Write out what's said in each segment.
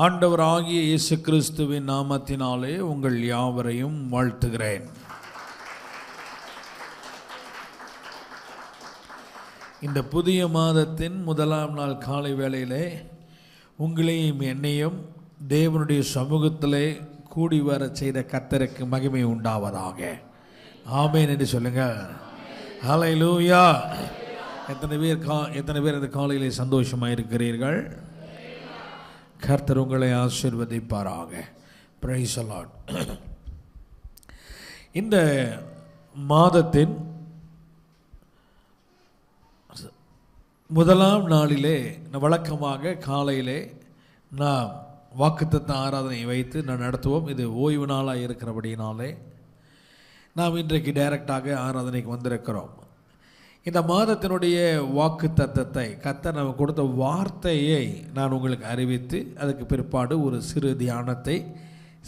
ஆண்டவராகிய இயேசு கிறிஸ்துவின் நாமத்தினாலே உங்கள் யாவரையும் வாழ்த்துகிறேன். இந்த புதிய மாதத்தின் முதலாம் நாள் காலை வேளையிலே உங்களையும் என்னையும் தேவனுடைய சமூகத்திலே கூடி வர செய்த கர்த்தருக்கு மகிமை உண்டாவதாக. ஆமென் என்று சொல்லுங்கள். ஹல்லேலூயா. எத்தனை பேர் இந்த காலையிலே சந்தோஷமாக இருக்கிறீர்கள்? கர்த்தர் உங்களை ஆசீர்வதிப்பாராக. Praise the Lord. இந்த மாதத்தின் முதலாம் நாளிலே வழக்கமாக காலையிலே நாம் வாக்குத்தத்த ஆராதனை வைத்து நான் நடத்துவோம். இது ஓய்வு நாளாக இருக்கிறபடினாலே நாம் இன்றைக்கு டைரக்டாக ஆராதனைக்கு வந்திருக்கிறோம். இந்த மாதத்தினுடைய வாக்கு தத்தத்தை கர்த்தர் நமக்கு கொடுத்த வார்த்தையை நான் உங்களுக்கு அறிவித்து அதுக்கு பிற்பாடு ஒரு சிறு தியானத்தை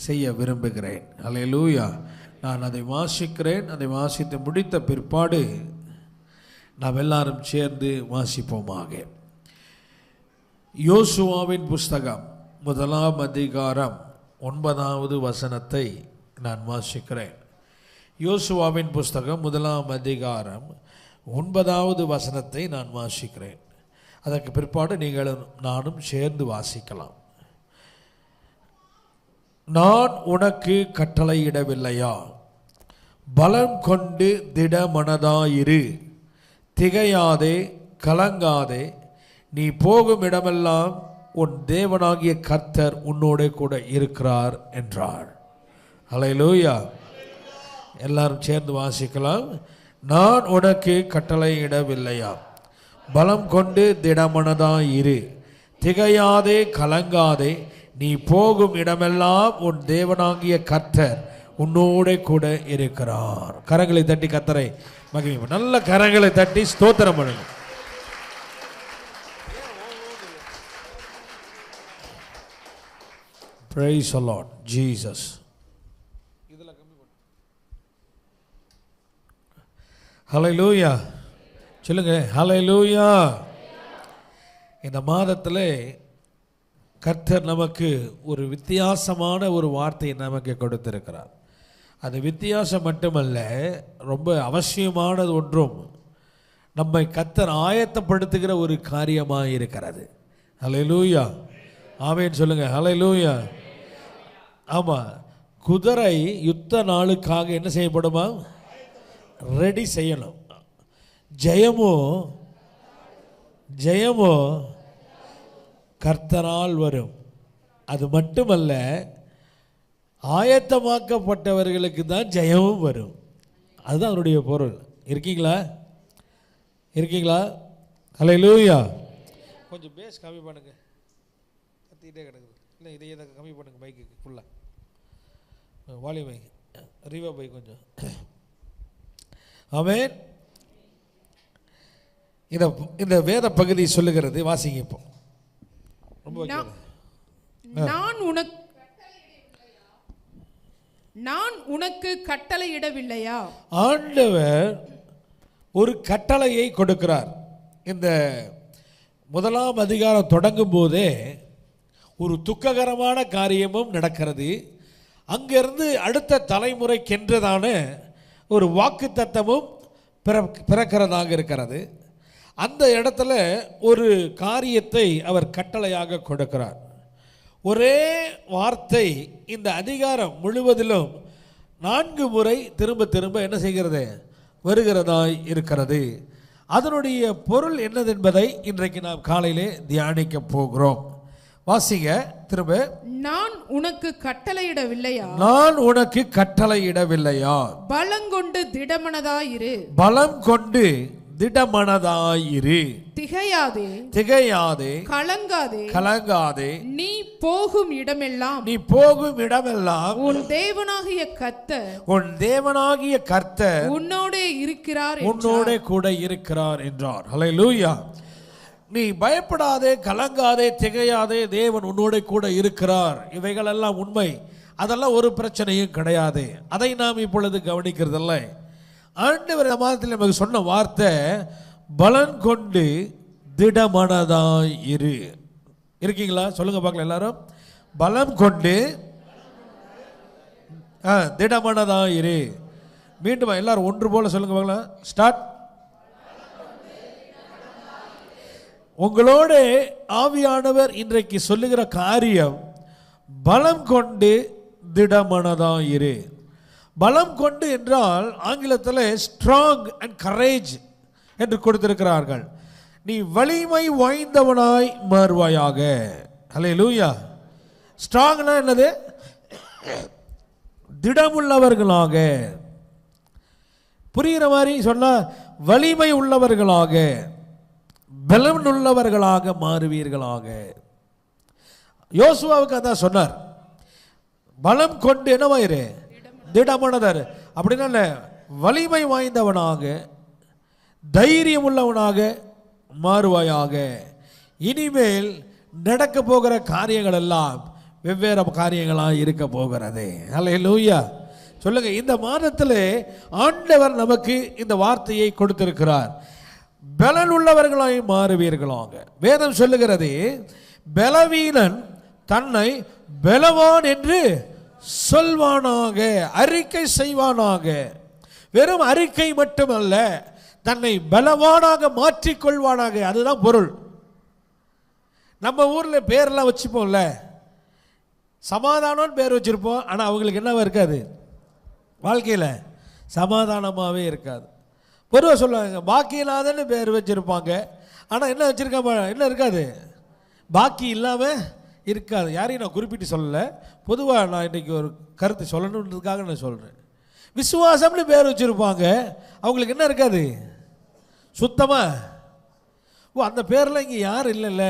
செய்ய விரும்புகிறேன். அல்லேலூயா. நான் அதை வாசிக்கிறேன். அதை வாசித்து முடித்த பிற்பாடு நாம் எல்லாரும் சேர்ந்து வாசிப்போமாக. யோசுவாவின் புஸ்தகம் 1ஆம் அதிகாரம் 9வது வசனத்தை நான் வாசிக்கிறேன். யோசுவாவின் புஸ்தகம் 1ஆம் அதிகாரம் 9வது வசனத்தை நான் வாசிக்கிறேன். அதற்கு பிற்பாடு நீங்களும் நானும் சேர்ந்து வாசிக்கலாம். நான் உனக்கு கட்டளையிடவில்லையா? பலம் கொண்டு திடமனதாயிரு, திகையாதே, கலங்காதே, நீ போகும் இடமெல்லாம் உன் தேவனாகிய கர்த்தர் உன்னோட கூட இருக்கிறார் என்றார். ஹல்லேலூயா. எல்லாரும் சேர்ந்து வாசிக்கலாம். நான் உனக்கு கட்டளையிடவில்லையா? பலம் கொண்டு திடமனதாயிரு, திகையாதே, கலங்காதே, நீ போகும் இடமெல்லாம் உன் தேவனாகிய கர்த்தர் உன்னோட கூட இருக்கிறார். கரங்களை தட்டி கர்த்தரை மகிமை, நல்ல கரங்களை தட்டி ஸ்தோத்திரம் பண்ணுங்க. Praise the Lord Jesus. ஹல்லேலூயா சொல்லுங்க. ஹல்லேலூயா. இந்த மாதத்தில் கர்த்தர் நமக்கு ஒரு வித்தியாசமான ஒரு வார்த்தையை நமக்கு கொடுத்திருக்கிறார். அது வித்தியாசம் மட்டுமல்ல, ரொம்ப அவசியமானது ஒன்றும் நம்மை கர்த்தர் ஆயத்தப்படுத்துகிற ஒரு காரியமாக இருக்கிறது. ஹல்லேலூயா. ஆமென் சொல்லுங்க. ஹல்லேலூயா. ஆமாம், குதிரை யுத்த நாளுக்காக என்ன செய்யப்படுமா? ரெடி செய்யணும். ஜெயமோ கர்த்தரால் வரும். அது மட்டுமல்ல, ஆயத்தமாக்கப்பட்டவர்களுக்கு தான் ஜெயமும் வரும். அதுதான் அவருடைய பொருள். இருக்கீங்களா? ஹல்லேலூயா. கொஞ்சம் பேஸ் கம்மி பண்ணுங்க, கத்திக்கிட்டே கிடக்குது. இல்லை, இதையே கம்மி பண்ணுங்க. மைக்கு ஃபுல்லாக வால்யூம் மைக் ரீவா பை கொஞ்சம். ஆமென். இந்த வேத பகுதி சொல்லுகிறது, வாசிங்க. இப்போ ரொம்ப நான் உனக்கு கட்டளையிடவில்லையா? ஆண்டவர் ஒரு கட்டளையை கொடுக்கிறார். இந்த 1ஆம் அதிகாரம் தொடங்கும் போதே ஒரு துக்ககரமான காரியமும் நடக்கிறது. அங்கிருந்து அடுத்த தலைமுறைக்கென்றதான ஒரு வாக்கு தத்தமும் பிறக்கிறதாக இருக்கிறது. அந்த இடத்துல ஒரு காரியத்தை அவர் கட்டளையாக கொடுக்கிறார். ஒரே வார்த்தை இந்த அதிகாரம் முழுவதிலும் 4 முறை திரும்ப திரும்ப என்ன செய்கிறது? வருகிறதாய் இருக்கிறது. அதனுடைய பொருள் என்னதென்பதை இன்றைக்கு நாம் காலையிலே தியானிக்க போகிறோம். வாசிங்க திரும்ப. நான் உனக்கு கட்டளையிடவில்லையா? நான் உனக்கு கட்டளையிடவில்லையா? பலங்கொண்டு திடமனதாயிரு, பலம் கொண்டு திடமனதாயிரு, திகையாதே, கலங்காதே, நீ போகும் இடமெல்லாம் உன் தேவனாகிய கர்த்தர் உன்னோடே கூட இருக்கிறார் என்றார். ஹல்லேலூயா. நீ பயப்படாதே, கலங்காதே, திகையாதே, தேவன் உன்னோட கூட இருக்கிறார். இவைகளெல்லாம் உண்மை. அதெல்லாம் ஒரு பிரச்சனையும் கிடையாது. அதை நாம் இப்பொழுது கவனிக்கிறதில்ல. ஆண்டவர் இந்த மாதத்தில் நமக்கு சொன்ன வார்த்தை பலன் கொண்டு திடமனதாய் இரு. இருக்கீங்களா? சொல்லுங்க பார்க்கலாம் எல்லாரும். பலம் கொண்டு திடமனதாயிரு. மீண்டும் எல்லாரும் ஒன்று போல சொல்லுங்க பார்க்கலாம். ஸ்டார்ட். உங்களோட ஆவியானவர் இன்றைக்கு சொல்லுகிற காரியம் பலம் கொண்டு திடமனதாயிரு. பலம் கொண்டு என்றால் ஆங்கிலத்தில் ஸ்ட்ராங் அண்ட் கரேஜ் என்று கொடுத்திருக்கிறார்கள். நீ வலிமை வாய்ந்தவனாய் மாறுவாயாக. ஹல்லேலூயா. ஸ்ட்ராங்னா என்னது? திடமுள்ளவர்களாக. புரிகிற மாதிரி சொன்னா வலிமை உள்ளவர்களாக, பலம் உள்ளவர்களாக மாறுவீர்களாக. யோசுவாவுக்கு அதான் சொன்னார், பலம் கொண்டு என்னவாயிரு? திடமனதர். அப்படின்னா வலிமை வாய்ந்தவனாக, தைரியம் உள்ளவனாக மாறுவாயாக. இனிமேல் நடக்க போகிற காரியங்கள் எல்லாம் வெவ்வேறு காரியங்களாக இருக்க போகிறது. ஹல்லேலூயா. சொல்லுங்க, இந்த மாதத்தில் ஆண்டவர் நமக்கு இந்த வார்த்தையை கொடுத்திருக்கிறார். பலன் உள்ளவர்களாய் மாறுவீர்களாக. வேதம் சொல்லுகிறது, பலவீனன் தன்னை பலவான் என்று சொல்வானாக, அறிக்கை செய்வானாக. வெறும் அறிக்கை மட்டுமல்ல, தன்னை பலவானாக மாற்றிக்கொள்வானாக. அதுதான் பொருள். நம்ம ஊரில் பேரெல்லாம் வச்சுப்போம்ல, சமாதானம்னு பேர் வச்சுருப்போம். ஆனால் அவங்களுக்கு என்னவா இருக்காது? வாழ்க்கையில் சமாதானமாகவே இருக்காது. பொதுவாக சொல்லுவாங்க பாக்கியநாதன்னு பேர் வச்சுருப்பாங்க. ஆனால் என்ன வச்சுருக்காம என்ன இருக்காது? பாக்கி இல்லாமல் இருக்காது. யாரையும் நான் குறிப்பிட்டு சொல்லலை, பொதுவாக நான் இன்றைக்கி ஒரு கருத்து சொல்லணுன்றதுக்காக நான் சொல்கிறேன். விசுவாசம்னு பேர் வச்சுருப்பாங்க, அவங்களுக்கு என்ன இருக்காது? சுத்தமாக. ஓ, அந்த பேரில் இங்கே யாரும் இல்லைல்ல,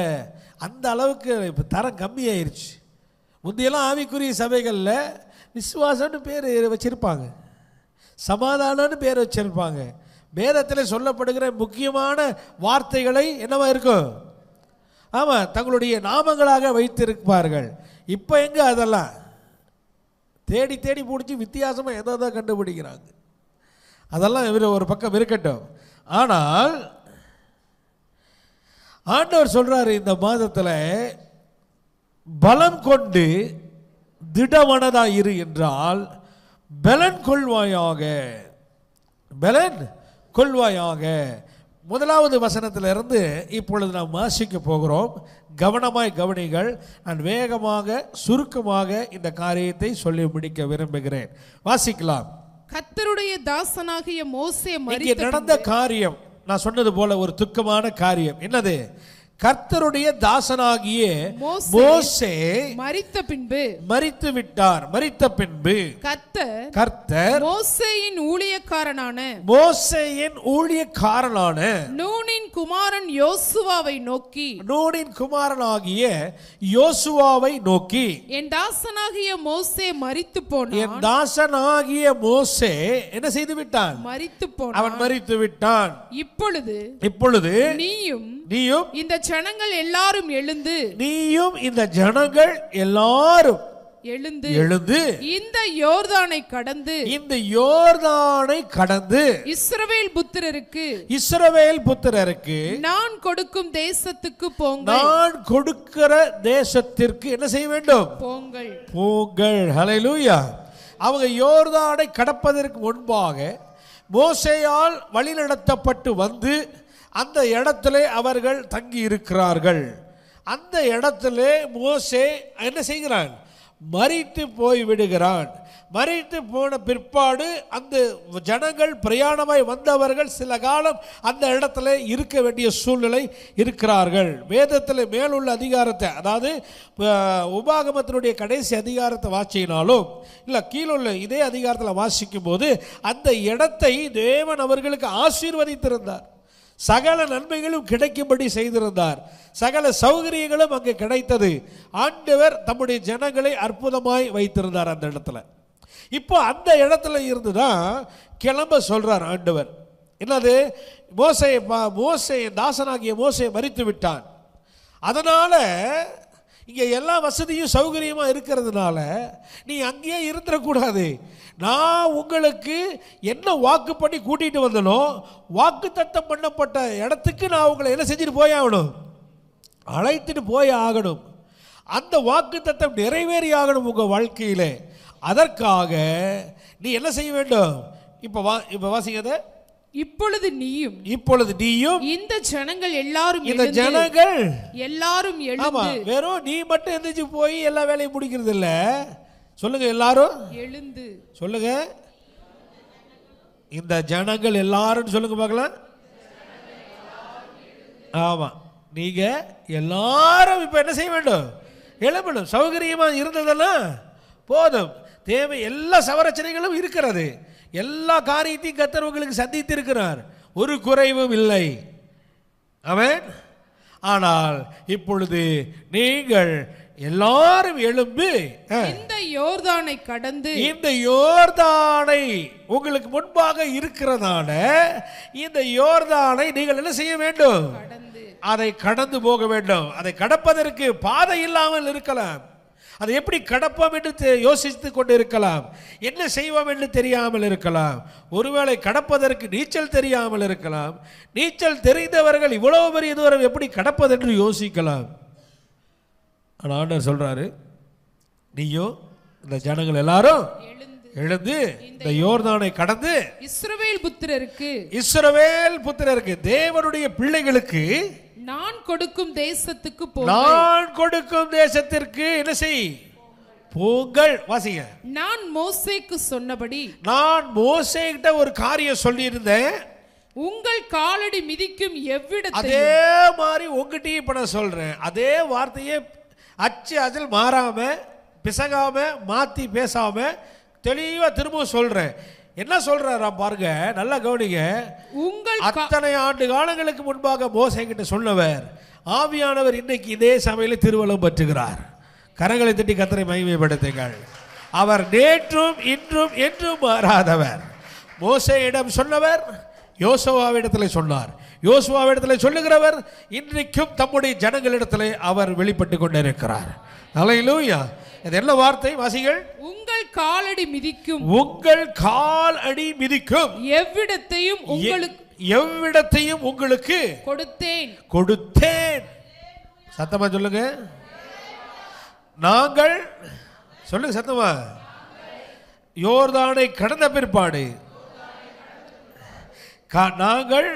அந்த அளவுக்கு இப்போ தரம் கம்மியாயிருச்சு. முந்தையெல்லாம் ஆவிக்குரிய சபைகளில் விசுவாசம்னு பேர் வச்சுருப்பாங்க, சமாதானம்னு பேர் வச்சுருப்பாங்க. வேதத்தில் சொல்லப்படுகிற முக்கியமான வார்த்தைகளை என்னவா இருக்கும்? ஆமாம், தங்களுடைய நாமங்களாக வைத்திருப்பார்கள். இப்போ எங்கே அதெல்லாம்? தேடி தேடி பிடிச்சி வித்தியாசமாக எதை தான் கண்டுபிடிக்கிறாங்க. அதெல்லாம் இவர் ஒரு பக்கம் இருக்கட்டும். ஆனால் ஆண்டவர் சொல்றாரு, இந்த மாதத்தில் பலம் கொண்டு திடமனதா இரு என்றால் பலன் கொள்வாயாக, பலன் கொள்வாயாக. முதலாவது வசனத்திலிருந்து இப்பொழுது நாம் வாசிக்க போகிறோம். கவனமாய் கவனிங்கள். நான் வேகமாக சுருக்கமாக இந்த காரியத்தை சொல்லி முடிக்க விரும்புகிறேன். வாசிக்கலாம். கர்த்தருடைய தாசனாகிய மோசே இங்கே நடந்த காரியம் நான் சொன்னது போல ஒரு துக்கமான காரியம். என்னது? கர்த்தருடைய தாசனாகிய மோசே மரித்து விட்டார். மரித்த பின்பு கர்த்தர் மோசேயின் ஊழியக்காரனான நூனின் குமாரன் யோசுவாவை நோக்கி என் தாசனாகிய மோசே மரித்து போனான். என் தாசனாகிய மோசே என்ன செய்து விட்டான்? மரித்து போனான். அவன் மரித்து விட்டான். இப்பொழுது நீயும் இந்த ஜனங்கள் எல்லாரும் எழுந்து, நீயும் இந்த ஜனங்கள் எல்லாரும் எழுந்து இந்த யோர்தானை கடந்து இஸ்ரவேல் புத்திரருக்கு நான் கொடுக்கும் தேசத்துக்கு போங்கள். நான் கொடுக்கிற தேசத்திற்கு என்ன செய்ய வேண்டும்? போங்கள். ஹல்லேலூயா. அவங்க யோர்தானை கடப்பதற்கு முன்பாக மோசேயால் வழிநடத்தப்பட்டு வந்து அந்த இடத்திலே அவர்கள் தங்கி இருக்கிறார்கள். அந்த இடத்திலே மோசே என்ன செய்கிறான்? மரித்து போய் விடுகிறான். மரித்து போன பிற்பாடு அந்த ஜனங்கள் பிரயாணமாய் வந்தவர்கள் சில காலம் அந்த இடத்துல இருக்க வேண்டிய சூழ்நிலை இருக்கிறார்கள். வேதத்தில் மேலுள்ள அதிகாரத்தை, அதாவது உபாகமத்தினுடைய கடைசி அதிகாரத்தை வாசினாலும் இல்லை கீழுள்ள இதே அதிகாரத்தில் வாசிக்கும் போது அந்த இடத்தை தேவன் அவர்களுக்கு ஆசீர்வதித்திருந்தார். சகல நன்மைகளும் கிடைக்கும்படி செய்திருந்தார். சகல சௌகரியங்களும் அங்கே கிடைத்தது. ஆண்டவர் தம்முடைய ஜனங்களை அற்புதமாய் வைத்திருந்தார் அந்த இடத்துல. இப்போ அந்த இடத்துல இருந்துதான் கிளம்ப சொல்றார் ஆண்டவர். என்னது? மோசே தாசனாகிய மோசே மரித்து விட்டான். அதனால இங்கே எல்லா வசதியும் சௌகரியமா இருக்கிறதுனால நீ அங்கேயே இருந்துடக்கூடாது. நான் உங்களுக்கு என்ன வாக்கு பண்ணி கூட்டிட்டு வந்தனோ, வாக்கு தத்தம் பண்ணப்பட்ட இடத்துக்கு நான் உங்களை என்ன செஞ்சுட்டு போய் ஆகணும்? அழைத்துட்டு போய் ஆகணும். அந்த வாக்குத்தத்தம் நிறைவேறியாகணும் உங்க வாழ்க்கையிலே. அதற்காக நீ என்ன செய்ய வேண்டும்? இப்ப வாசிங்க. இப்பொழுது நீயும் இந்த ஜனங்கள் எல்லாரும் எழுந்து. வெறும் நீ மட்டும் எந்திரிச்சு போய் எல்லா வேலையும் முடிக்கிறது இல்ல. சொல்லுங்க, எல்லாரும் எழுந்து. சொல்லுங்க, இந்த ஜனங்கள் எல்லாரும் சொல்லுங்க பார்க்கலாம். ஆமா, நீங்க எல்லாரும் இப்ப என்ன செய்ய வேண்டும்? எழும்பணும். சௌகரியமா இருந்ததெல்லாம் போதும். தேவை எல்லா சவரச்சனைகளும் இருக்கிறது. எல்லா காரியத்தையும் கர்த்தர் உங்களுக்கு சந்தித்து இருக்கிறார். ஒரு குறைவும் இல்லை. ஆமென். ஆனால் இப்பொழுது நீங்கள் எல்லாரும் எழும்பி இந்த யோர்தானை கடந்து, இந்த யோர்தானை உங்களுக்கு முன்பாக இருக்கிறதான இந்த யோர்தானை நீங்கள் என்ன செய்ய வேண்டும்? அதை கடந்து போக வேண்டும். அதை கடப்பதற்கு பாதை இல்லாமல் இருக்கலாம். அதை எப்படி கடப்போம் என்று யோசித்து கொண்டு இருக்கலாம். என்ன செய்வோம் என்று தெரியாமல் இருக்கலாம். ஒருவேளை கடப்பதற்கு நீச்சல் தெரியாமல் இருக்கலாம். நீச்சல் தெரிந்தவர்கள் இவ்வளவு பெரிய தூரம் எப்படி கடப்பது என்று யோசிக்கலாம். ஆனால் ஆண்டவர் சொல்றாரு, நீயோ இந்த ஜனங்கள் எல்லாரும் எழுந்து இந்த யோர்தானை கடந்து இஸ்ரவேல் புத்திரருக்கு தேவனுடைய பிள்ளைகளுக்கு நான் கொடுக்கும் தேசத்துக்கு என்ன செய்? போங்கள். வாசிங்க. நான் மோசேக்கு சொன்னபடி, நான் மோசேகிட்ட ஒரு காரியம் சொல்லி இருந்தேன். உங்கள் காலடி மிதிக்கும் எவ்விடத்தையும் அதே மாதிரி உங்ககிட்டயும் இப்ப நான் சொல்றேன். அதே வார்த்தையே அச்சு அசல் மாறாம பிசகாம மாத்தி பேசாம தெளிவா திரும்ப சொல்றேன். என்ன சொல்றாரா பாருங்க, நல்லா கவனிங்க. உங்கள் அத்தனை ஆண்டு காலங்களுக்கு முன்பாக மோசே கிட்ட சொன்னவர் ஆவியானவர் இன்னைக்கு இதே சபையில திருவலம் பற்றுகிறார். கரங்களை தட்டி கர்த்தரை மகிமைப்படுத்துங்கள். அவர் நேற்றும் இன்றும் என்றும் மாறாதவர். மோசேயிடம் சொன்னவர் யோசுவாவிடத்தில் சொன்னார். யோசுவாவிடத்தில் சொல்லுகிறவர் இன்றைக்கும் தம்முடைய ஜனங்களிடத்தில் அவர் வெளிப்பட்டு கொண்டிருக்கிறார். அல்லேலூயா. இது என்ன வார்த்தை? வாசிகள். உங்கள் காலடி மிதிக்கும் எவ்விடத்தையும் உங்களுக்கு கொடுத்தேன். சத்தமா சொல்லுங்க. நாங்கள் சொல்லுங்க சத்தமா. யோர்தானை கடந்த பிற்பாடு நாங்கள்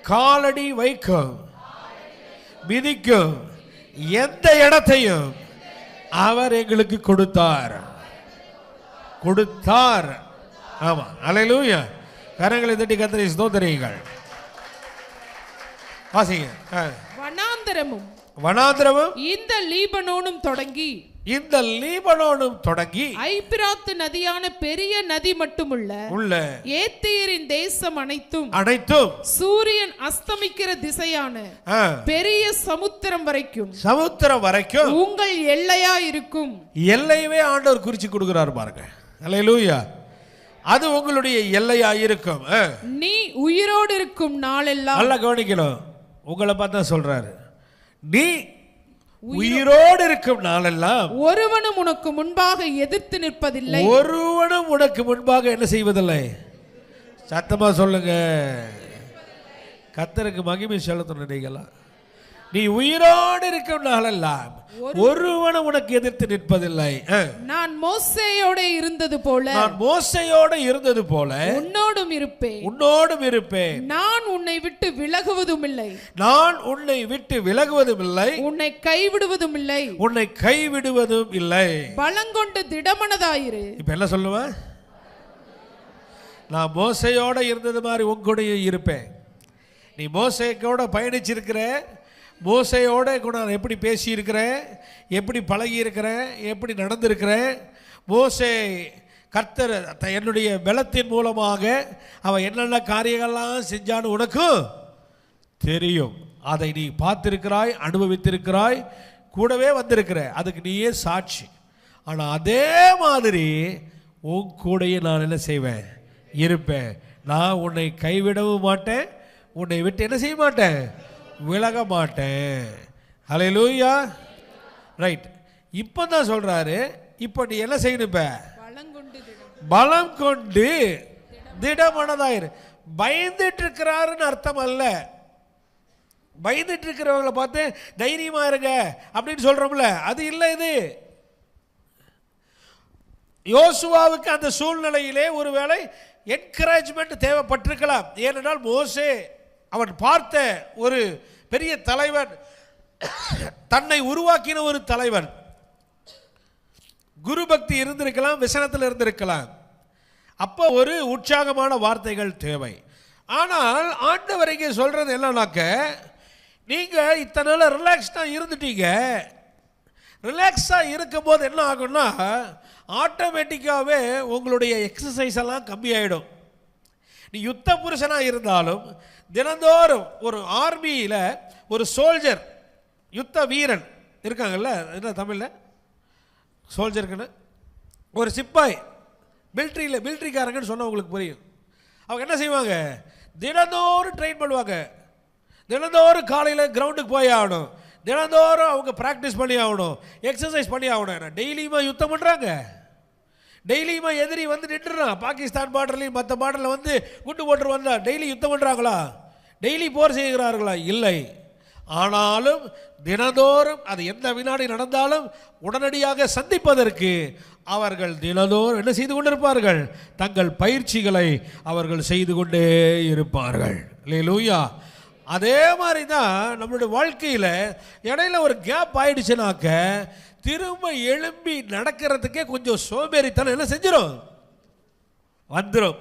காலடி வைக்கும் மிதிக்கும் எந்த இடத்தையும் அவர் எங்களுக்கு கொடுத்தார். ஆமா, அல்லேலூயா. கரங்களை தட்டி கர்த்தரை ஸ்தோத்திரியுங்கள். வாசிங்க. வனாந்தரமும் இந்த லீபனோனும் தொடங்கி ஐபிராத்து நதியான பெரிய நதி மட்டுமுள்ள ஏத்தியரின் தேசம் அனைத்தும் சூரியன் அஸ்தமிக்கிற திசையான பெரிய சமுத்திரம் வரைக்கும் உங்கள் எல்லையா இருக்கும். எல்லையவே ஆண்டவர் குறிச்சு கொடுக்கிறார் பாருங்க. அல்லேலூயா. அது உங்களுடைய எல்லையா இருக்கும். நீ உயிரோடு இருக்கும் நாளெல்லாம். நல்லா கவனிக்கணும். உங்களை பார்த்தா சொல்றாரு, நீ உயிரோடு இருக்கும் நாளெல்லாம் ஒருவனும் உனக்கு முன்பாக எதிர்த்து நிற்பதில்லை. ஒருவனும் உனக்கு முன்பாக என்ன செய்வதில்லை? சத்தமா சொல்லுங்க. கர்த்தருக்கு மகிமை செலுத்தணும். நீங்களா நீ உயிரோடு இருக்கும் நாளெல்லாம் ஒருவனும் உனக்கு எதிர்த்து நிற்பதில்லை. நான் மோசேயோட இருந்தது போல உன்னோடும் இருப்பேன். நான் உன்னை விட்டு விலகுவதும் இல்லை. உன்னை கைவிடுவதும் இல்லை. பலங்கொண்டு திடமனதாயிரு. இப்ப என்ன சொல்லுவேன்? நான் மோசையோட இருந்தது மாதிரி உங்களுடைய இருப்பேன். நீ மோசையோட பயணிச்சிருக்கிற, மோசையோட நான் எப்படி பேசியிருக்கிறேன், எப்படி பழகி இருக்கிறேன், எப்படி நடந்திருக்கிறேன். மோசே கர்த்தர் என்னுடைய பலத்தின் மூலமாக அவன் என்னென்ன காரியங்கள்லாம் செஞ்சான்னு உனக்கும் தெரியும். அதை நீ பார்த்திருக்கிறாய், அனுபவித்திருக்கிறாய், கூடவே வந்திருக்கிற. அதுக்கு நீயே சாட்சி. ஆனால் அதே மாதிரி உன் கூடையே நான் என்ன செய்வேன்? இருப்பேன். நான் உன்னை கைவிடவும் மாட்டேன், உன்னை விட்டு என்ன செய்ய மாட்டேன்? விலக மாட்டேன். ஹல்லேலூயா. ரைட். இப்போ தான் சொல்றாரு, இப்போ நீ என்ன செய்யணும்? இப்ப பலம் கொண்டு திடமனதாயிரு. பயந்துட்டு இருக்கிறாருன்னு அர்த்தம் அல்ல. பயந்துட்டு இருக்கிறவங்களை பார்த்து தைரியமா இருங்க அப்படின்னு சொல்றோம்ல, அது இல்லை. இது யோசுவாவுக்கு அந்த சூழ்நிலையிலே ஒருவேளை என்கரேஜ்மெண்ட் தேவைப்பட்டிருக்கலாம். ஏனென்றால் மோசே அவன் பார்த்த ஒரு பெரிய தலைவன், தன்னை உருவாக்கின ஒரு தலைவன். குரு பக்தி இருந்திருக்கலாம், விசனத்தில் இருந்திருக்கலாம். அப்போ ஒரு உற்சாகமான வார்த்தைகள் தேவை. ஆனால் ஆண்டவர் இங்கே சொல்றது என்னன்னாக்க, நீங்க இத்தனை நாள் ரிலாக்ஸ்டா இருந்துட்டீங்க. ரிலாக்ஸா இருக்கும் போது என்ன ஆகும்னா, ஆட்டோமேட்டிக்காவே உங்களுடைய எக்ஸசைஸ் எல்லாம் கம்மியாயிடும். நீ யுத்த புருஷனா இருந்தாலும் தினந்தோறும் ஒரு ஆர்மியில ஒரு சோல்ஜர், யுத்த வீரன் இருக்காங்கல்ல, என்ன தமிழ்ல சோல்ஜருக்குன்னு, ஒரு சிப்பாய், மிலிட்ரிக்காரங்கன்னு சொன்னால் உங்களுக்கு புரியும். அவங்க என்ன செய்வாங்க, தினந்தோறும் ட்ரெயின் பண்ணுவாங்க. தினந்தோறும் காலையில் கிரவுண்டுக்கு போய் ஆகணும். தினந்தோறும் அவங்க ப்ராக்டிஸ் பண்ணி ஆகணும், எக்ஸசைஸ் பண்ணி ஆகணும். டெய்லியுமா யுத்தம் பண்ணுறாங்க? டெய்லியுமா எதிரி வந்து நின்றுறான். பாகிஸ்தான் பார்டர்லையும் மற்ற பார்டரில் வந்து குண்டு போட்டு வந்தா டெய்லி யுத்தம் பண்ணுறாங்களா? டெய்லி போர் செய்கிறார்களா? இல்லை. ஆனாலும் தினந்தோறும் அது எந்த வினாடி நடந்தாலும் உடனடியாக சந்திப்பதற்கு அவர்கள் தினந்தோறும் என்ன செய்து கொண்டிருப்பார்கள், தங்கள் பயிற்சிகளை அவர்கள் செய்து கொண்டே இருப்பார்கள். அல்லேலூயா. அதே மாதிரி தான் நம்மளுடைய வாழ்க்கையில் இடையில ஒரு கேப் ஆயிடுச்சுனாக்க திரும்ப எழும்பி நடக்கிறதுக்கே கொஞ்சம் சோம்பேறித்தனம் என்ன செஞ்சிடும், வந்துடும்.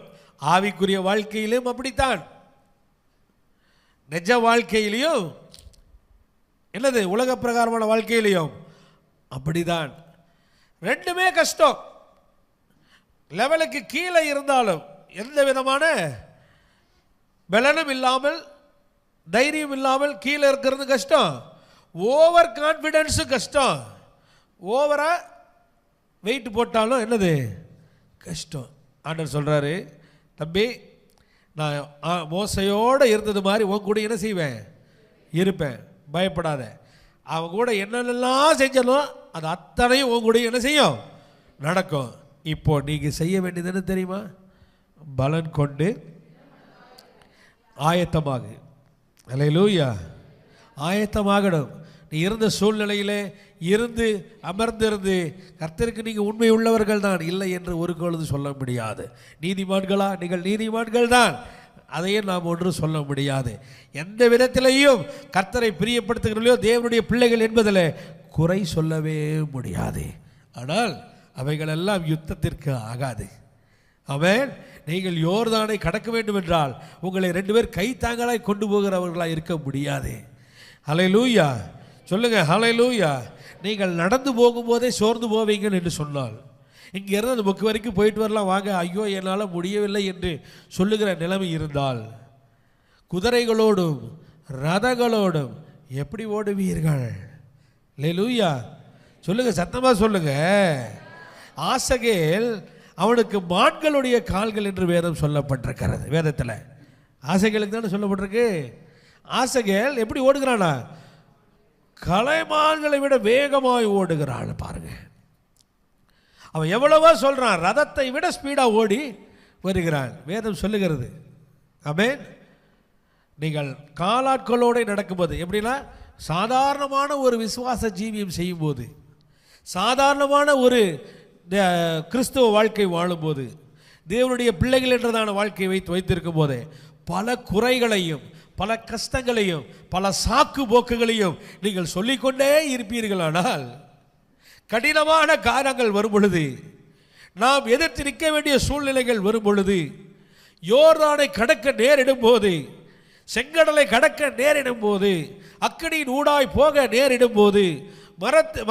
ஆவிக்குரிய வாழ்க்கையிலும் அப்படித்தான், நிஜ வாழ்க்கையிலையும் என்னது உலக பிரகாரமான வாழ்க்கையிலையும் அப்படிதான். ரெண்டுமே கஷ்டம். லெவலுக்கு கீழே இருந்தாலும் எந்த விதமான பலனும் இல்லாமல் தைரியம் இல்லாமல் கீழே இருக்கிறது கஷ்டம். ஓவர் கான்ஃபிடன்ஸு கஷ்டம். ஓவரா வெயிட் போட்டாலும் என்னது கஷ்டம். ஆண்டவர் சொல்றாரு, தம்பி நான் மோசையோடு இருந்தது மாதிரி உன் கூட என்ன செய்வேன், இருப்பேன், பயப்படாத. அவன் கூட என்னென்னலாம் செஞ்சாலும் அது அத்தனையும் உன் கூட என்ன செய்யும், நடக்கும். இப்போ நீங்க செய்ய வேண்டியது என்ன தெரியுமா, பலன் கொண்டு ஆயத்தமாகு. அல்லேலூயா. ஆயத்தமாகணும். நீ இருந்த சூழ்நிலையிலே இருந்து அமர்ந்திருந்து கர்த்தருக்கு நீங்கள் உண்மை உள்ளவர்கள் தான், இல்லை என்று ஒரு பொழுது சொல்ல முடியாது. நீதிமான்களா, நீங்கள் நீதிமான்கள் தான், அதையும் நாம் ஒன்று சொல்ல முடியாது. எந்த விதத்திலையும் கர்த்தரை பிரியப்படுத்துகிறோம் தேவனுடைய பிள்ளைகள் என்பதில் குறை சொல்லவே முடியாது. ஆனால் அவைகளெல்லாம் யுத்தத்திற்கு ஆகாது. ஆமென். நீங்கள் யோர்தானை கடக்க வேண்டும் என்றால் உங்களை 2 பேர் கைத்தாங்களாய் கொண்டு போகிறவர்களாக இருக்க முடியாது. ஹல்லேலூயா சொல்லுங்க, ஹல்லேலூயா. நீங்கள் நடந்து போகும்போதே சோர்ந்து போவீங்க என்று சொன்னால், இங்கிருந்து அந்த புக்கு வரைக்கும் போயிட்டு வரலாம் வாங்க, ஐயோ என்னால் முடியவில்லை என்று சொல்லுகிற நிலைமை இருந்தால், குதிரைகளோடும் ரதங்களோடும் எப்படி ஓடுவீர்கள்? ஹல்லேலூயா சொல்லுங்க, சத்தமா சொல்லுங்க. ஆசகேல் அவனுக்கு மான்களுடைய கால்கள் என்று வேதம் சொல்லப்பட்டிருக்கிறது. வேதத்தில் ஆசகேலுக்கு தானே சொல்லப்பட்டிருக்கு. ஆசகேல் எப்படி ஓடுகிறானா, கலைமான்களை விட வேகமாய் ஓடுகிறான். பாருங்க, அவன் எவ்வளவோ சொல்றான், ரதத்தை விட ஸ்பீடா ஓடி வருகிறான். வேதம் சொல்லுகிறது. ஆமென். நீங்கள் காலாட்களோடு நடக்கும்போது எப்படின்னா, சாதாரணமான ஒரு விசுவாச ஜீவியம் செய்யும்போது, சாதாரணமான ஒரு கிறிஸ்துவ வாழ்க்கை வாழும்போது, தேவனுடைய பிள்ளைகள் என்றதான வாழ்க்கையை வைத்திருக்கும் போதே பல குறைகளையும் பல கஷ்டங்களையும் பல சாக்கு போக்குகளையும் நீங்கள் சொல்லிக்கொண்டே இருப்பீர்களானால், கடினமான காரியங்கள் வரும் பொழுது, நாம் எதிர்த்து நிற்க வேண்டிய சூழ்நிலைகள் வரும் பொழுது, யோர்தானை கடக்க நேரிடும் போது, செங்கடலை கடக்க நேரிடும் போது, அக்கினியின் ஊடாய் போக நேரிடும் போது,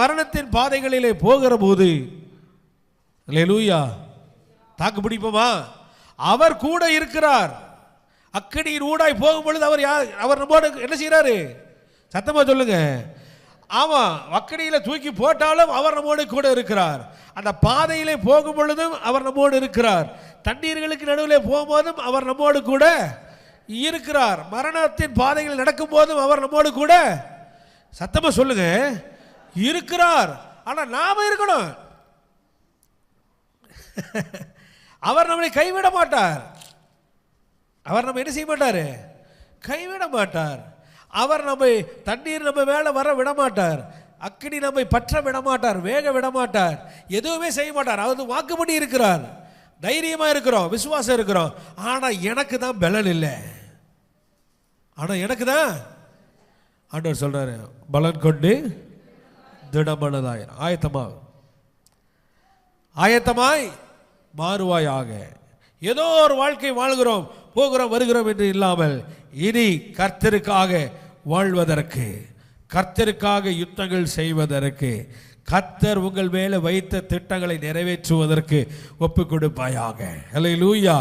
மரணத்தின் பாதைகளிலே போகிற போது, அல்லேலூயா, தாக்கு பிடிப்போமா? அவர் கூட இருக்கிறார். அக்கினியின் ஊடாய் போகும் பொழுது அவர் நம்மோடு என்ன செய்யறாரு? சத்தமா சொல்லுங்க. ஆமா, அக்கினியில தூக்கி போட்டாலும் அவர் நம்மோடு கூட இருக்கிறார். அந்த பாதையிலே போகும் பொழுதும் அவர் நம்மோடு இருக்கிறார். தண்ணீர்களுக்கு நடுவிலே போகும்போதும் அவர் நம்மோடு கூட இருக்கிறார். மரணத்தின் பாதையில் நடக்கும் போதும் அவர் நம்மோடு கூட, சத்தமா சொல்லுங்க, இருக்கிறார். ஆனா நாம இருக்கணும். அவர் நம்மளை கைவிட மாட்டார். அவர் நம்ம என்ன செய்ய மாட்டார்? கைவிட மாட்டார். அவர் நம்மை தண்ணீர் நம்ம மேலே வர விட மாட்டார், அக்கினி நம்மை பற்ற விட மாட்டார், வேக விட மாட்டார், எதுவுமே செய்ய மாட்டார். அவர் வாக்குப்படி இருக்கிறார். தைரியமாக இருக்கிறோம், விசுவாசம் இருக்கிறோம். ஆனால் எனக்கு தான் பலன் இல்லை. ஆனால் எனக்கு தான் ஆண்டவர் சொல்றாரு, பலன் கொண்டு திடமனதாய் ஆயத்தமாய் மாறுவாயாக. ஏதோ ஒரு வாழ்க்கை வாழ்கிறோம், போகிறோம், வருகிறோம் என்று இல்லாமல் இனி கர்த்தருக்காக வாழ்வதற்கு, கர்த்தருக்காக யுத்தங்கள் செய்வதற்கு, கர்த்தர் உங்கள் மேலே வைத்த திட்டங்களை நிறைவேற்றுவதற்கு ஒப்பு கொடுப்பாயாக. அல்லேலூயா.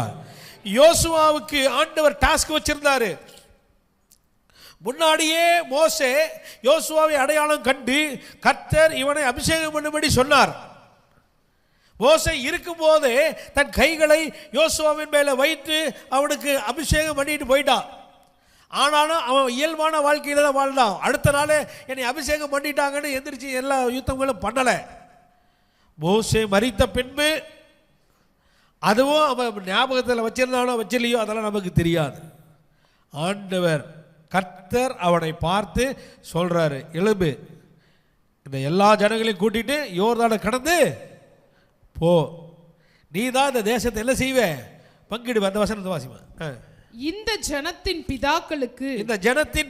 யோசுவாவுக்கு ஆண்டவர் டாஸ்க் வச்சிருந்தாரு. முன்னாடியே மோசே யோசுவாவை அடையாளம் கண்டு கர்த்தர் இவனை அபிஷேகம் பண்ணும்படி சொன்னார். மோசே இருக்கும்போதே தன் கைகளை யோசுவாவின் மேலே வைத்து அவனுக்கு அபிஷேகம் பண்ணிட்டு போயிட்டான். ஆனாலும் அவன் இயல்பான வாழ்க்கையில தான் வாழ்ந்தான். அடுத்த நாளே என்னை அபிஷேகம் பண்ணிட்டாங்கன்னு எந்திரிச்சு எல்லா யுத்தங்களும் பண்ணலை. மோசே மரித்த பின்பு அதுவும் அவன் ஞாபகத்தில் வச்சிருந்தானோ வச்சில்லையோ அதெல்லாம் நமக்கு தெரியாது. ஆண்டவர் கர்த்தர் அவனை பார்த்து சொல்றாரு, எழும்பு, இந்த எல்லா ஜனங்களையும் கூட்டிட்டு யோர்தானை கடந்து போ, நீ தான் இந்த தேசத்தை என்ன செய்வ, பங்கிடுவ. அந்த வசனத்தை வாசிமா. இந்த ஜனத்தின்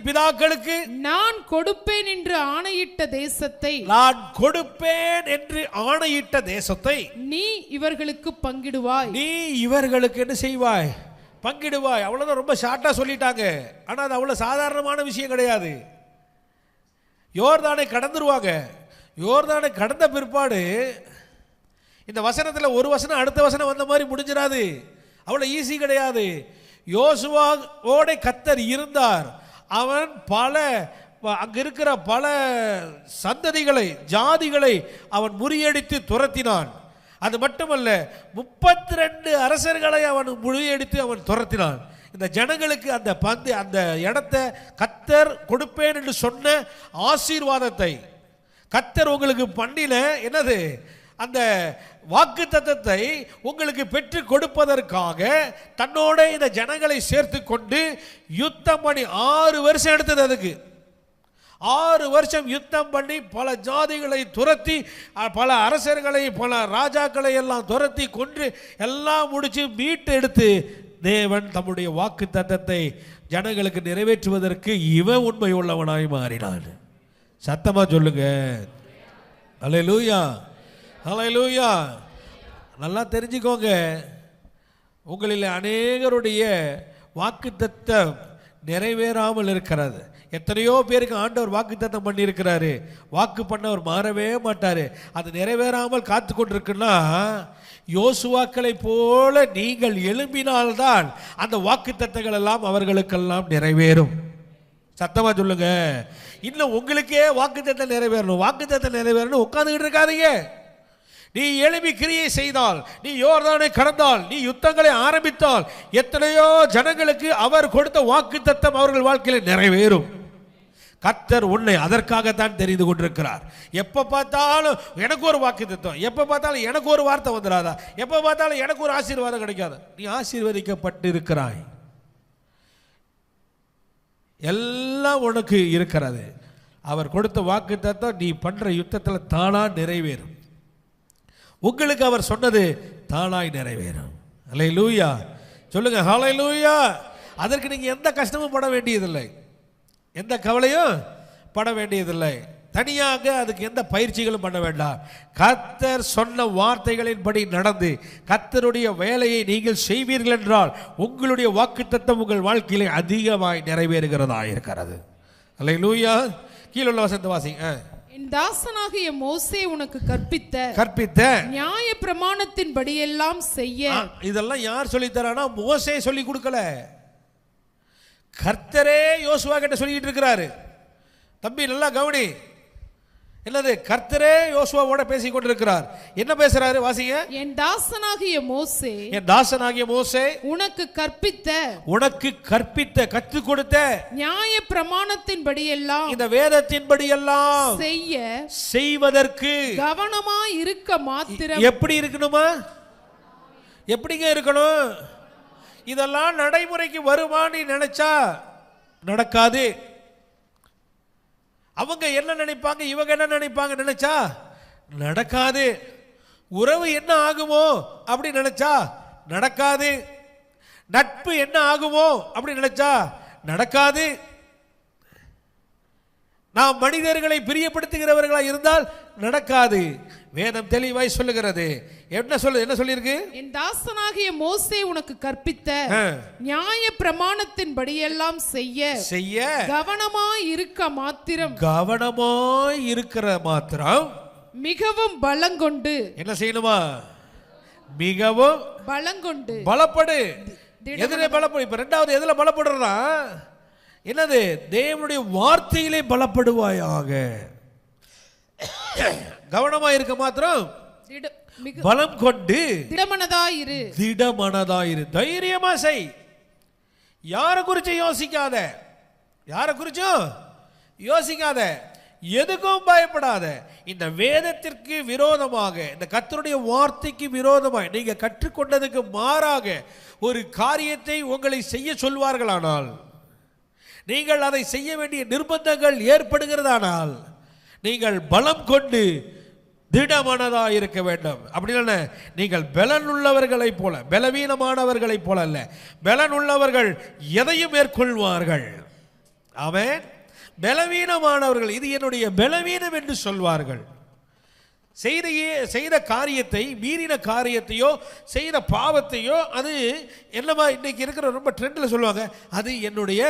பிதாக்களுக்கு நான் கொடுப்பேன் என்று ஆணையிட்ட தேசத்தை நீ இவர்களுக்கு பங்கிடுவாய். நீ இவர்களுக்கு என்ன செய்வாய், பங்கிடுவாய். அவ்வளவுதான். ரொம்ப ஷார்ட்டா சொல்லிட்டாங்க. ஆனா அது அவ்வளவு சாதாரணமான விஷயம் கிடையாது. யோர்தானை கடந்துருவாங்க. யோர்தானை கடந்த பிற்பாடு இந்த வசனத்தில் ஒரு வசனம் அடுத்த வசனம் வந்த மாதிரி முடிஞ்சிடாது. அவ்வளவு ஈஸி கிடையாது. யோசுவாவோட கர்த்தர் இருந்தார். அவன் அங்க இருக்கிற பல சந்ததிகளை, ஜாதிகளை அவன் முறியடித்து துரத்தினான். அது மட்டுமல்ல, 32 அரசர்களை அவன் முறியடித்து அவன் துரத்தினான். இந்த ஜனங்களுக்கு அந்த இடத்தை கர்த்தர் கொடுப்பேன் என்று சொன்ன ஆசீர்வாதத்தை கர்த்தர் உங்களுக்கு பண்ணின என்னது, அந்த வாக்குத்தத்தத்தை உங்களுக்கு பெற்று கொடுப்பதற்காக தன்னோட இந்த ஜனங்களை சேர்த்து கொண்டு யுத்தம் பண்ணி 6 வருஷம் எடுத்தது. அதுக்கு 6 வருஷம் யுத்தம் பண்ணி பல ஜாதிகளை துரத்தி, பல அரசர்களை, பல ராஜாக்களை எல்லாம் துரத்தி கொன்று எல்லாம் முடிச்சு மீட்டு எடுத்து தேவன் தம்முடைய வாக்கு தத்தத்தை ஜனங்களுக்கு நிறைவேற்றுவதற்கு இவன் உண்மை உள்ளவனாய் மாறினான். சத்தமா சொல்லுங்க. அல்லேலூயா, அல்லேலூயா. நல்லா தெரிஞ்சுக்கோங்க, உங்களில் அநேகருடைய வாக்கு தத்தம் நிறைவேறாமல் இருக்கிறது. எத்தனையோ பேருக்கு ஆண்டவர் வாக்கு தத்தம் பண்ணி இருக்கிறாரு. வாக்கு பண்ணவர் மாறவே மாட்டாரு. அது நிறைவேறாமல் காத்து கொண்டிருக்குன்னா, யோசுவாக்களை போல நீங்கள் எழும்பினால்தான் அந்த வாக்கு தத்தங்கள் எல்லாம் அவர்களுக்கெல்லாம் நிறைவேறும். சத்தமா சொல்லுங்க. இன்னும் உங்களுக்கே வாக்கு தத்தம் நிறைவேறணும், வாக்கு தத்தம் நிறைவேறணும் உட்கார்ந்துகிட்டு இருக்காதீங்க. நீ எழுப்பி கிரியை செய்தால், நீ யோர்தானை கடந்தால், நீ யுத்தங்களை ஆரம்பித்தால், எத்தனையோ ஜனங்களுக்கு அவர் கொடுத்த வாக்கு தத்தம் அவர்கள் வாழ்க்கையில் நிறைவேறும். கர்த்தர் உன்னை அதற்காகத்தான் தெரிந்து கொண்டிருக்கிறார். எப்ப பார்த்தாலும் எனக்கு ஒரு வாக்கு தத்தம், எப்ப பார்த்தாலும் எனக்கு ஒரு வார்த்தை வந்துடாதா, எப்ப பார்த்தாலும் எனக்கு ஒரு ஆசீர்வாதம் கிடைக்காது. நீ ஆசீர்வதிக்கப்பட்டு இருக்கிறாய். எல்லாம் உனக்கு இருக்கிறது. அவர் கொடுத்த வாக்கு தத்தம் நீ பண்ற யுத்தத்தில் தானா நிறைவேறும். உங்களுக்கு அவர் சொன்னது தானாய் நிறைவேறும். அல்லேலூயா சொல்லுங்க. ஹல்லேலூயா. அதற்கு நீங்க எந்த கஷ்டமும் பட வேண்டியதில்லை, எந்த கவலையும் பட வேண்டியதில்லை. தனியாக அதுக்கு எந்த பயிற்சிகளும் பண்ண வேண்டாம். கர்த்தர் சொன்ன வார்த்தைகளின்படி நடந்து கர்த்தருடைய வேலையை நீங்கள் செய்வீர்கள் என்றால் உங்களுடைய வாக்குத்தத்தம் உங்கள் வாழ்க்கையிலே அதிகமாய் நிறைவேறுகிறதா இருக்கிறது. அல்லேலூயா. கீழே உள்ள வசனத்தை வாசிங்க. என் தாசனாகிய மோசே உனக்கு கற்பித்த நியாய பிரமாணத்தின்படி எல்லாம் செய்ய. இதெல்லாம் யார் சொல்லி தரானா? மோசே சொல்லி கொடுக்கல, கர்த்தரே யோசுவா கிட்ட சொல்லிட்டு இருக்கிறாரு. தம்பி நல்லா கவனி, என்னது? கர்த்தரே யோசுவாவோட பேசிக் கொண்டிருக்கிறார். என்ன பேசுறாரு? வாசிங்க. என் தாசனாகிய மோசே உனக்கு கற்பித்த கற்றுக் கொடுத்த நியாய பிரமாணத்தின்படி எல்லாம், இந்த வேதத்தின்படி எல்லாம் செய்வதற்கு கவனமாய் இருக்க மாத்திரம். எப்படி இருக்கணுமா? எப்படிங்க இருக்கணும்? இதெல்லாம் நடைமுறைக்கு வருமானு நினைச்சா நடக்காது. அவங்க என்ன நினைப்பாங்க, இவங்க என்ன நினைப்பாங்க நினைச்சா நடக்காது. உறவு என்ன ஆகுமோ அப்படி நினைச்சா நடக்காது. நட்பு என்ன ஆகுமோ அப்படி நினைச்சா நடக்காது. நாம் மனிதர்களை பிரியப்படுத்துகிறவர்களா இருந்தால் நடக்காது. வேதம் தெளிவாய் சொல்லுகிறது. என்ன சொல்லிருக்கு? என் தாசனாகிய மோசே உனக்கு கற்பித்த நியாய பிரமாணத்தின்படி எல்லாம் செய்ய கவனமாய் இருக்கிற மாத்திரம் மிகவும் பலங்கொண்டு. என்ன செய்யணுமா? மிகவும் பலங்கொண்டு பலப்படு. எதிலே பலப்படு? இப்ப ரெண்டாவது எதுல பலப்படுறா? என்னது? தேவனுடைய வார்த்தையிலே பலப்படுவாயாக. கவனமா இருக்க மாத்திரம் பலம் கொண்டு திடமனதாயிரு. தைரியமா செய். யார குறிச்சும் யோசிக்காத. எதுக்கும் பயப்படாத. இந்த வேதத்திற்கு விரோதமாக, இந்த கர்த்தருடைய வார்த்தைக்கு விரோதமாக நீங்க கற்றுக்கொண்டதுக்கு மாறாக ஒரு காரியத்தை உங்களை செய்ய சொல்வார்களானால், நீங்கள் அதை செய்ய வேண்டிய நிர்பந்தங்கள் ஏற்படுகிறதானால், நீங்கள் பலம் கொண்டு திடமனதாக இருக்க வேண்டும். அப்படி இல்லை, நீங்கள் பலன் உள்ளவர்களை போல, பலவீனமானவர்களை போல அல்ல. பலன் உள்ளவர்கள் எதையும் மேற்கொள்வார்கள். ஆமென். பலவீனமானவர்கள் இது என்னுடைய பலவீனம் என்று சொல்வார்கள். செய்த காரியத்தை, மீறின காரியத்தையோ செய்த பாவத்தையோ, அது என்னமா இன்னைக்கு இருக்கிற ரொம்ப ட்ரெண்டில் சொல்லுவாங்க, அது என்னுடைய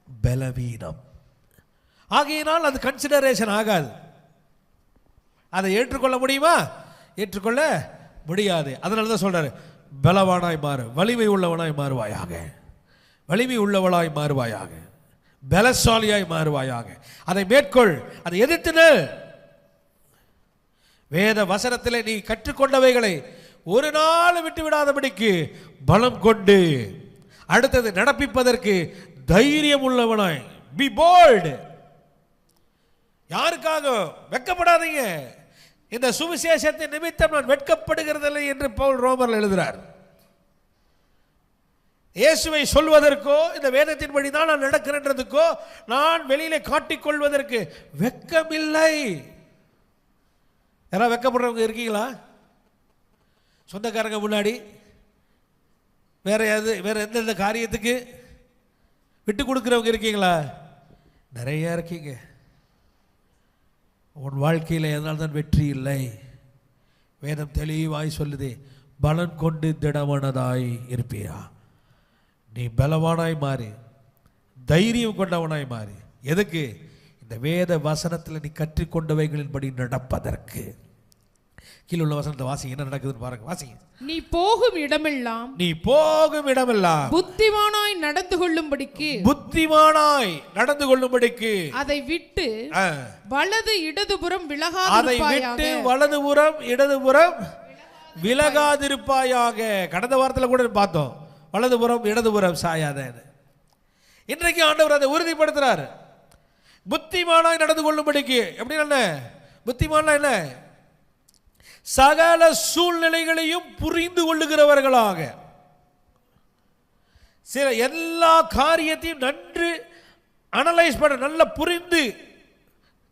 பலவீனம். ஆகையினால் அது கன்சிடரேஷன் ஆகாது. அதை ஏற்றுக்கொள்ள முடியுமா? ஏற்றுக்கொள்ள முடியாது. அதனால தான் சொல்றாரு, பலவானாய் மாறு, வலிமை உள்ளவனாய் மாறுவாயாக, வலிமை உள்ளவளாய் மாறுவாயாக, பலசாலியாய் மாறுவாயாக. அதை மேற்கொள், அதை எதிர்த்து. வேத வசனத்திலே நீ கற்றுக்கொண்டவைகளை ஒரு நாள் விட்டு விடாதபடிக்கு பலம் கொண்டு அடுத்தது நடப்பிப்பதற்கு தைரியம் உள்ளவனாய். Be bold. யாருக்காக வெட்கப்படாதீங்க. இந்த சுவிசேஷத்தின் நிமித்தம் நான் வெட்கப்படுகிறதில்லை என்று பவுல் ரோமரில் எழுதுகிறார். இயேசுவை சொல்வதற்கோ, இந்த வேதத்தின்படி தான் நான் நடக்கிறேன்றதுக்கோ, நான் வெளியிலே காட்டிக்கொள்வதற்கு வெட்கமில்லை. யாராவது வெட்கப்படுறவங்க இருக்கீங்களா? சொந்தக்காரங்க முன்னாடி வேற எந்தெந்த காரியத்துக்கு விட்டு கொடுக்கிறவங்க இருக்கீங்களா? நிறைய இருக்கீங்க. உன் வாழ்க்கையில் எதனால் தான் வெற்றி இல்லை? வேதம் தெளிவாய் சொல்லுது, பலன் கொண்டு திடமனதாய் இருப்பியா. நீ பலவானாய் மாறி, தைரியம் கொண்டவனாய் மாறி. எதுக்கு? இந்த வேத வசனத்தில் நீ கற்றுக்கொண்டவைகளின்படி நடப்பதற்கு. கீழே உள்ள வசனத்தை வாசிங்க, என்ன நடக்குதுன்னு பாருங்க. வாசிங்க. நீ போகும் இடமெல்லாம் புத்திமானாய் நடந்து கொள்ளும்படிக்கு அதை விட்டு வலது இடதுபுறம் விலகாதிருப்பாயாக. கடந்த வாரத்தில் கூட பார்த்தோம், வலதுபுறம் இடதுபுறம் சாயாத. இன்றைக்கு ஆண்டவர் அதை உறுதிப்படுத்துறார். புத்திமானாய் நடந்து கொள்ளும்படிக்கு. எப்படி என்ன புத்திமானா? என்ன? சகல சூழ்நிலைகளையும் புரிந்து கொள்ளுகிறவர்களாக, சில எல்லா காரியத்தையும் நன்று அனலைஸ் பண்ண, நல்லா புரிந்து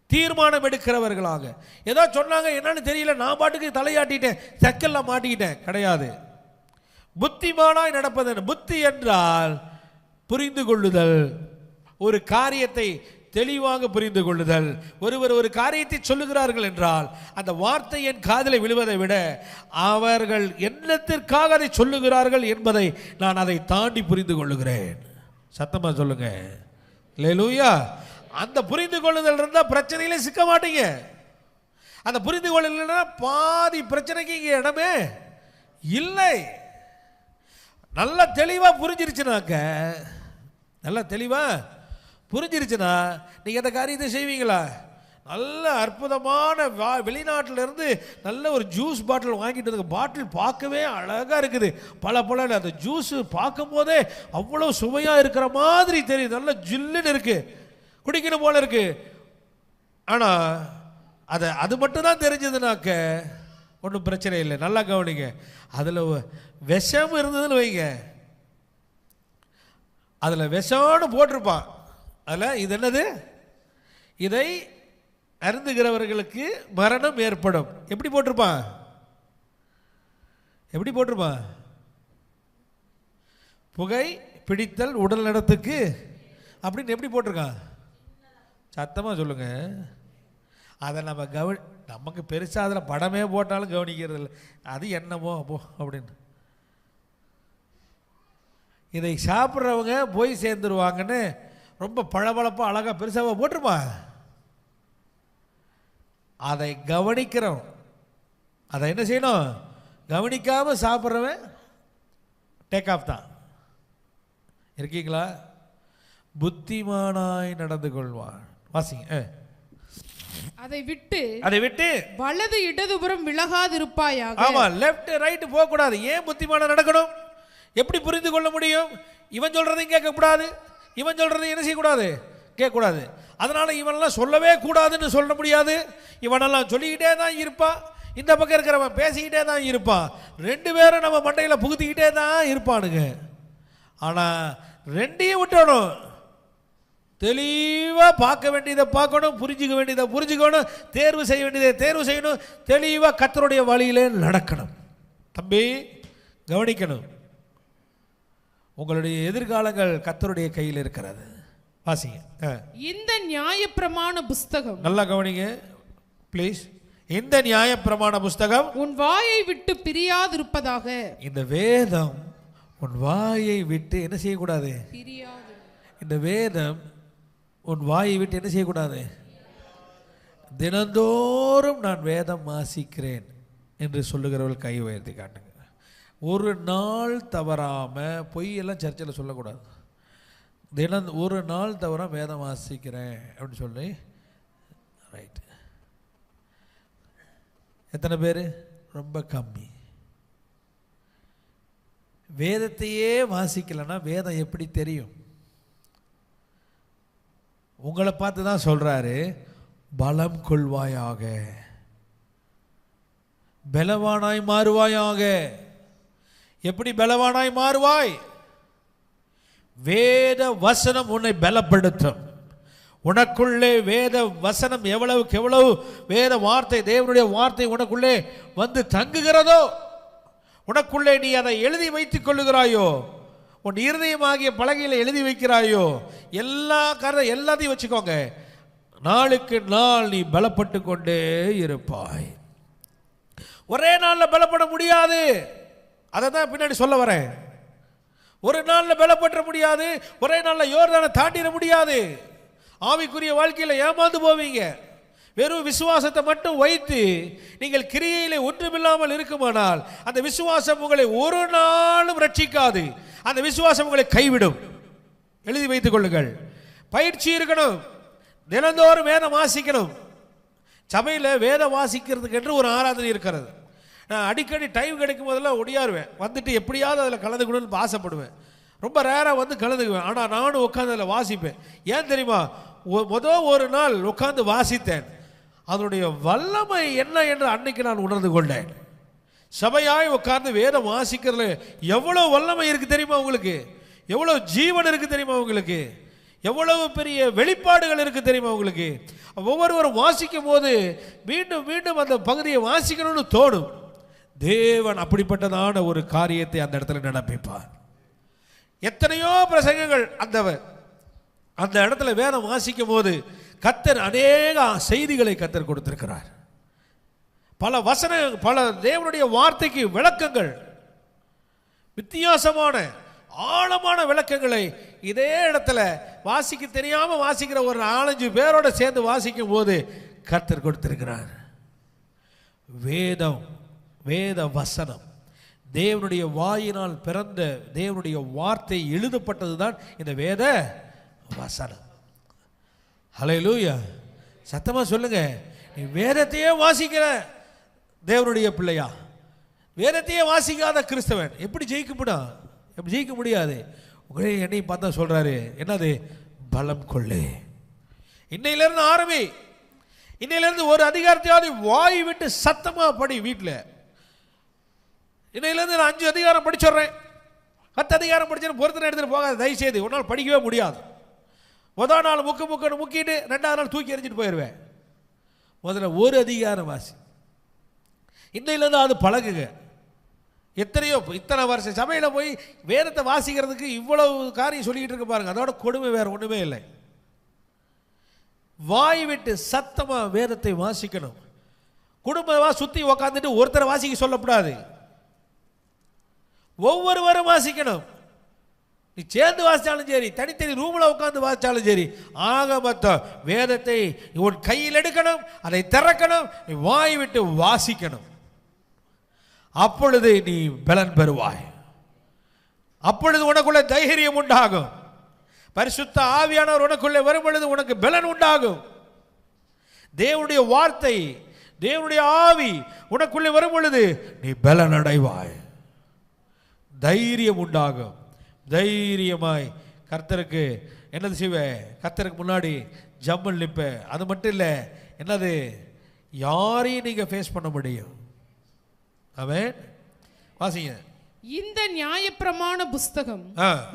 தீர்மானம் எடுக்கிறவர்களாக. ஏதோ சொன்னாங்க என்னன்னு தெரியல, நான் பாட்டுக்கு தலையாட்டிட்டேன், சக்கெல்லாம் மாட்டிக்கிட்டேன். கிடையாது. புத்திமானாய் நடப்பது. புத்தி என்றால் புரிந்து கொள்ளுதல், ஒரு காரியத்தை தெளிவாக புரிந்து கொள்ளுதல். ஒருவர் ஒரு காரியத்தை சொல்லுகிறார்கள் என்றால் அந்த வார்த்தை என் காதில் விழுவதை விட அவர்கள் என்னத்திற்காக அதை சொல்லுகிறார்கள் என்பதை நான் அதை தாண்டி புரிந்து கொள்ளுகிறேன். சத்தமா சொல்லுங்க அல்லேலூயா. அந்த புரிந்து கொள்ளுதல் இருந்தால் பிரச்சனையிலே சிக்க மாட்டீங்க. அந்த புரிந்து கொள்ளலைன்னா பாதி பிரச்சனைக்கு இங்கே இடமே இல்லை. நல்ல தெளிவா புரிஞ்சிருச்சுனாக்க, நல்ல தெளிவா புரிஞ்சிருச்சுன்னா நீங்கள் அந்த காரியத்தை செய்வீங்களா? நல்ல அற்புதமான வெளிநாட்டிலேருந்து நல்ல ஒரு ஜூஸ் பாட்டில் வாங்கிட்டு வந்து, பாட்டில் பார்க்கவே அழகாக இருக்குது, பல அந்த ஜூஸு பார்க்கும் போதே அவ்வளோ சுவையாக இருக்கிற மாதிரி தெரியுது, நல்ல ஜில்லுன்னு இருக்குது, குடிக்கணும் போல இருக்குது. ஆனால் அது மட்டும் தான் தெரிஞ்சதுனாக்க ஒன்றும் பிரச்சனை இல்லை. நல்லா கவனிங்க. அதில் விஷம் இருந்ததுன்னு வைங்க, அதில் விஷம்னு போட்டிருப்பான். அதில் இது என்னது, இதை அருந்துகிறவர்களுக்கு மரணம் ஏற்படும். எப்படி போட்டிருப்பான்? எப்படி போட்டிருப்பான்? புகை பிடித்தல் உடல் நலத்துக்கு அப்படின்னு எப்படி போட்டிருக்கான்? சத்தமாக சொல்லுங்க. அதை நம்ம நமக்கு பெருசாக அதில் படமே போட்டாலும் கவனிக்கிறது இல்லை. அது என்னமோ அப்போ அப்படின்னு. இதை சாப்பிட்றவங்க போய் சேர்ந்துருவாங்கன்னு ரொம்ப பளபளப்பாக அழகாக பெருசாக போட்டிருப்பா. அதை கவனிக்கிறோம். அதை என்ன செய்யணும்? கவனிக்காமல் சாப்பிட்றவன் டேக் ஆஃப் தான். இருக்கீங்களா? புத்திமானாய் நடந்து கொள்வான். வாசிங்க. அதை விட்டு வலது இடதுபுறம் விலகாதிருப்பாயாக. ஆமா, லெஃப்ட் ரைட் போக கூடாது. ஏன் புத்திமானா நடக்கணும்? எப்படி புரிந்து கொள்ள முடியும்? இவன் சொல்றதையும் கேட்கக்கூடாது, இவன் சொல்றதையும் என்ன செய்யக்கூடாது? கேட்கக்கூடாது. அதனால இவனெல்லாம் சொல்லவே கூடாதுன்னு சொல்ல முடியாது. இவனெல்லாம் சொல்லிக்கிட்டே தான் இருப்பான், இந்த பக்கம் இருக்கிறவன் பேசிக்கிட்டே தான் இருப்பான். ரெண்டு பேரும் நம்ம மண்டையில் புகுத்திக்கிட்டே தான் இருப்பானுங்க. ஆனால் ரெண்டையும் விட்டணும். தெளிவாக பார்க்க வேண்டியதை பார்க்கணும், புரிஞ்சுக்க வேண்டியதை புரிஞ்சுக்கணும், தேர்வு செய்ய வேண்டியதை தேர்வு செய்யணும். தெளிவாக கர்த்தருடைய வழியிலே நடக்கணும். தம்பி கவனிக்கணும். உங்களுடைய எதிர்காலங்கள் கர்த்தருடைய கையில் இருக்கிறது. வாசிங்க. இந்த நியாயப்பிரமாண புஸ்தகம், நல்லா கவனிங்க ப்ளீஸ். இந்த நியாயப்பிரமாண புஸ்தகம் உன் வாயை விட்டு பிரியாதிருப்பதாக. இந்த வேதம் உன் வாயை விட்டு என்ன செய்யக்கூடாது? இந்த வேதம் உன் வாயை விட்டு என்ன செய்யக்கூடாது? தினந்தோறும் நான் வேதம் வாசிக்கிறேன் என்று சொல்லுகிறவர்கள் கை உயர்த்தி காட்டுங்க. ஒரு நாள் தவறாமல் பொய்யெல்லாம் சர்ச்சில் சொல்லக்கூடாது. ஒரு நாள் தவிர வேதம் வாசிக்கிறேன் அப்படின்னு சொல்லி. ரைட். எத்தனை பேர்? ரொம்ப கம்மி. வேதத்தையே வாசிக்கலைன்னா வேதம் எப்படி தெரியும்? உங்களை பார்த்து தான் சொல்றாரு, பலம் கொள்வாயாக, பலவானாய் மாறுவாயாக. எப்படி பலவானாய் மாறுவாய்? வேத வசனம் உன்னை பலப்படுத்தும். உனக்குள்ளே வேத வசனம் எவ்வளவுக்கு எவ்வளவு வேத வார்த்தை, தேவனுடைய வார்த்தை உனக்குள்ளே வந்து தங்குகிறதோ, உனக்குள்ளே நீ அதை எழுதி வைத்துக் கொள்ளுகிறாயோ, உன் இருதயமாகிய பலகையில் எழுதி வைக்கிறாயோ, எல்லாத்தையும் வச்சுக்கோங்க. நாளுக்கு நாள் நீ பலப்பட்டு கொண்டே இருப்பாய். ஒரே நாளில் பலப்பட முடியாது. அதை தான் பின்னாடி சொல்ல வரேன். ஒரு நாளில் பலப்பட முடியாது, ஒரே நாளில் யோர்தானை தாண்டிட முடியாது. ஆவிக்குரிய வாழ்க்கையில் ஏமாந்து போவீங்க. வெறும் விசுவாசத்தை மட்டும் வைத்து நீங்கள் கிரியையிலே ஒன்றுமில்லாமல் இருக்குமானால் அந்த விசுவாசம் உங்களை ஒரு நாளும் ரட்சிக்காது. அந்த விசுவாசம் உங்களை கைவிடும். எழுதி வைத்துக் கொள்ளுங்கள். பயிற்சி இருக்கணும். தினந்தோறும் வேதம் வாசிக்கணும். சபையில் வேதம் வாசிக்கிறதுக்கு என்று ஒரு ஆராதனை இருக்கிறது. நான் அடிக்கடி டைம் கிடைக்கும் போதெல்லாம் ஒடியாருவேன். வந்துட்டு எப்படியாவது அதில் கலந்துக்கணும்னு ஆசைப்படுவேன். ரொம்ப ரேராக வந்து கலந்துக்குவேன். ஆனால் நானும் உட்காந்து அதில் வாசிப்பேன். ஏன் தெரியுமா? ஒரு நாள் உட்காந்து வாசித்தேன். அதனுடைய வல்லமை என்ன என்று அன்னைக்கு நான் உணர்ந்து கொண்டேன். சபையாய் உட்கார்ந்து வேதம் வாசிக்கிறதுல எவ்வளவு வல்லமை இருக்கு தெரியுமா உங்களுக்கு? எவ்வளவு ஜீவன் இருக்கு தெரியுமா உங்களுக்கு? எவ்வளவு பெரிய வெளிப்பாடுகள் இருக்கு தெரியுமா உங்களுக்கு? ஒவ்வொருவரும் வாசிக்கும் போது மீண்டும் மீண்டும் அந்த பகுதியை வாசிக்கணும்னு தோணும். தேவன் அப்படிப்பட்டதான ஒரு காரியத்தை அந்த இடத்துல நடப்பிப்பார். எத்தனையோ பிரசங்கங்கள் அந்த இடத்துல வேதம் வாசிக்கும் போது கர்த்தர் அநேக செய்திகளை கர்த்தர் கொடுத்திருக்கிறார். பல தேவனுடைய வார்த்தைக்கு விளக்கங்கள், வித்தியாசமான ஆழமான விளக்கங்களை இதே இடத்துல வாசிக்க தெரியாம வாசிக்கிற ஒரு 4-5 பேரோட சேர்ந்து வாசிக்கும் போது கர்த்தர் கொடுத்திருக்கிறார். வேத வசனம் தேவனுடைய வாயினால் பிறந்த தேவனுடைய வார்த்தை எழுதப்பட்டதுதான் இந்த வேத வசனம். ஹல்லேலூயா. சத்தமா சொல்லுங்க. நீ வேதத்தையே வாசிக்கிற தேவனுடைய பிள்ளையா? வேதத்தையே வாசிக்காத கிறிஸ்தவன் எப்படி ஜெயிக்கப்படும்? எப்படி ஜெயிக்க முடியாது? உங்களே என்னையும் பார்த்தா சொல்றாரு, என்னது? பலம் கொள்ளு. இன்னையிலிருந்து ஆரம்பி. இன்னையிலிருந்து ஒரு அதிகாரத்தையாவது வாய் விட்டு சத்தமா படி. வீட்டில் இன்னையிலிருந்து நான் 5 அதிகாரம் படிச்சிடுறேன், 10 அதிகாரம் படிச்சு பொறுத்தனை எடுத்துட்டு போகாது. தயவுசெய்து உன்னால் படிக்கவே முடியாது. முதல் நாள் முக்குன்னு முக்கிட்டு 2ஆவது நாள் தூக்கி எறிஞ்சிட்டு போயிடுவேன். முதல்ல ஒரு அதிகாரம் வாசி. இன்னையிலேருந்து அது பழகுங்க. எத்தனையோ இத்தனை வருஷம் சபையில் போய் வேதத்தை வாசிக்கிறதுக்கு இவ்வளவு காரியம் சொல்லிக்கிட்டு இருக்க பாருங்க. அதோட கொடுமை வேற ஒன்றுமே இல்லை. வாய் விட்டு சத்தமாக வேதத்தை வாசிக்கணும். குடும்பமாக சுற்றி உக்காந்துட்டு ஒருத்தரை வாசிக்க சொல்லக்கூடாது. ஒவ்வொருவரும் வாசிக்கணும். நீ சேர்ந்து வாசித்தாலும் சரி, தனித்தனி ரூமில் உட்காந்து வாசித்தாலும் சரி, ஆக மொத்தம் வேதத்தை உன் கையில் எடுக்கணும், அதை திறக்கணும், நீ வாய் விட்டு வாசிக்கணும். அப்பொழுது நீ பலன் பெறுவாய். அப்பொழுது உனக்குள்ள தைரியம் உண்டாகும். பரிசுத்த ஆவியானவர் உனக்குள்ளே வரும் பொழுது உனக்கு பலன் உண்டாகும். தேவனுடைய வார்த்தை, தேவனுடைய ஆவி உனக்குள்ளே வரும் பொழுது நீ பலன் அடைவாய். தைரியம் உண்டாகும். தைரியமாய் கர்த்தருக்கு என்னது செய்வேன்? கர்த்தருக்கு முன்னாடி ஜம்பல் நிற்பேன். அது மட்டும் இல்லை, என்னது, யாரையும் நீங்க ஃபேஸ் பண்ண முடியும். ஆமென். வாசிங்க. இந்த நியாயப்பிரமாண புஸ்தகம்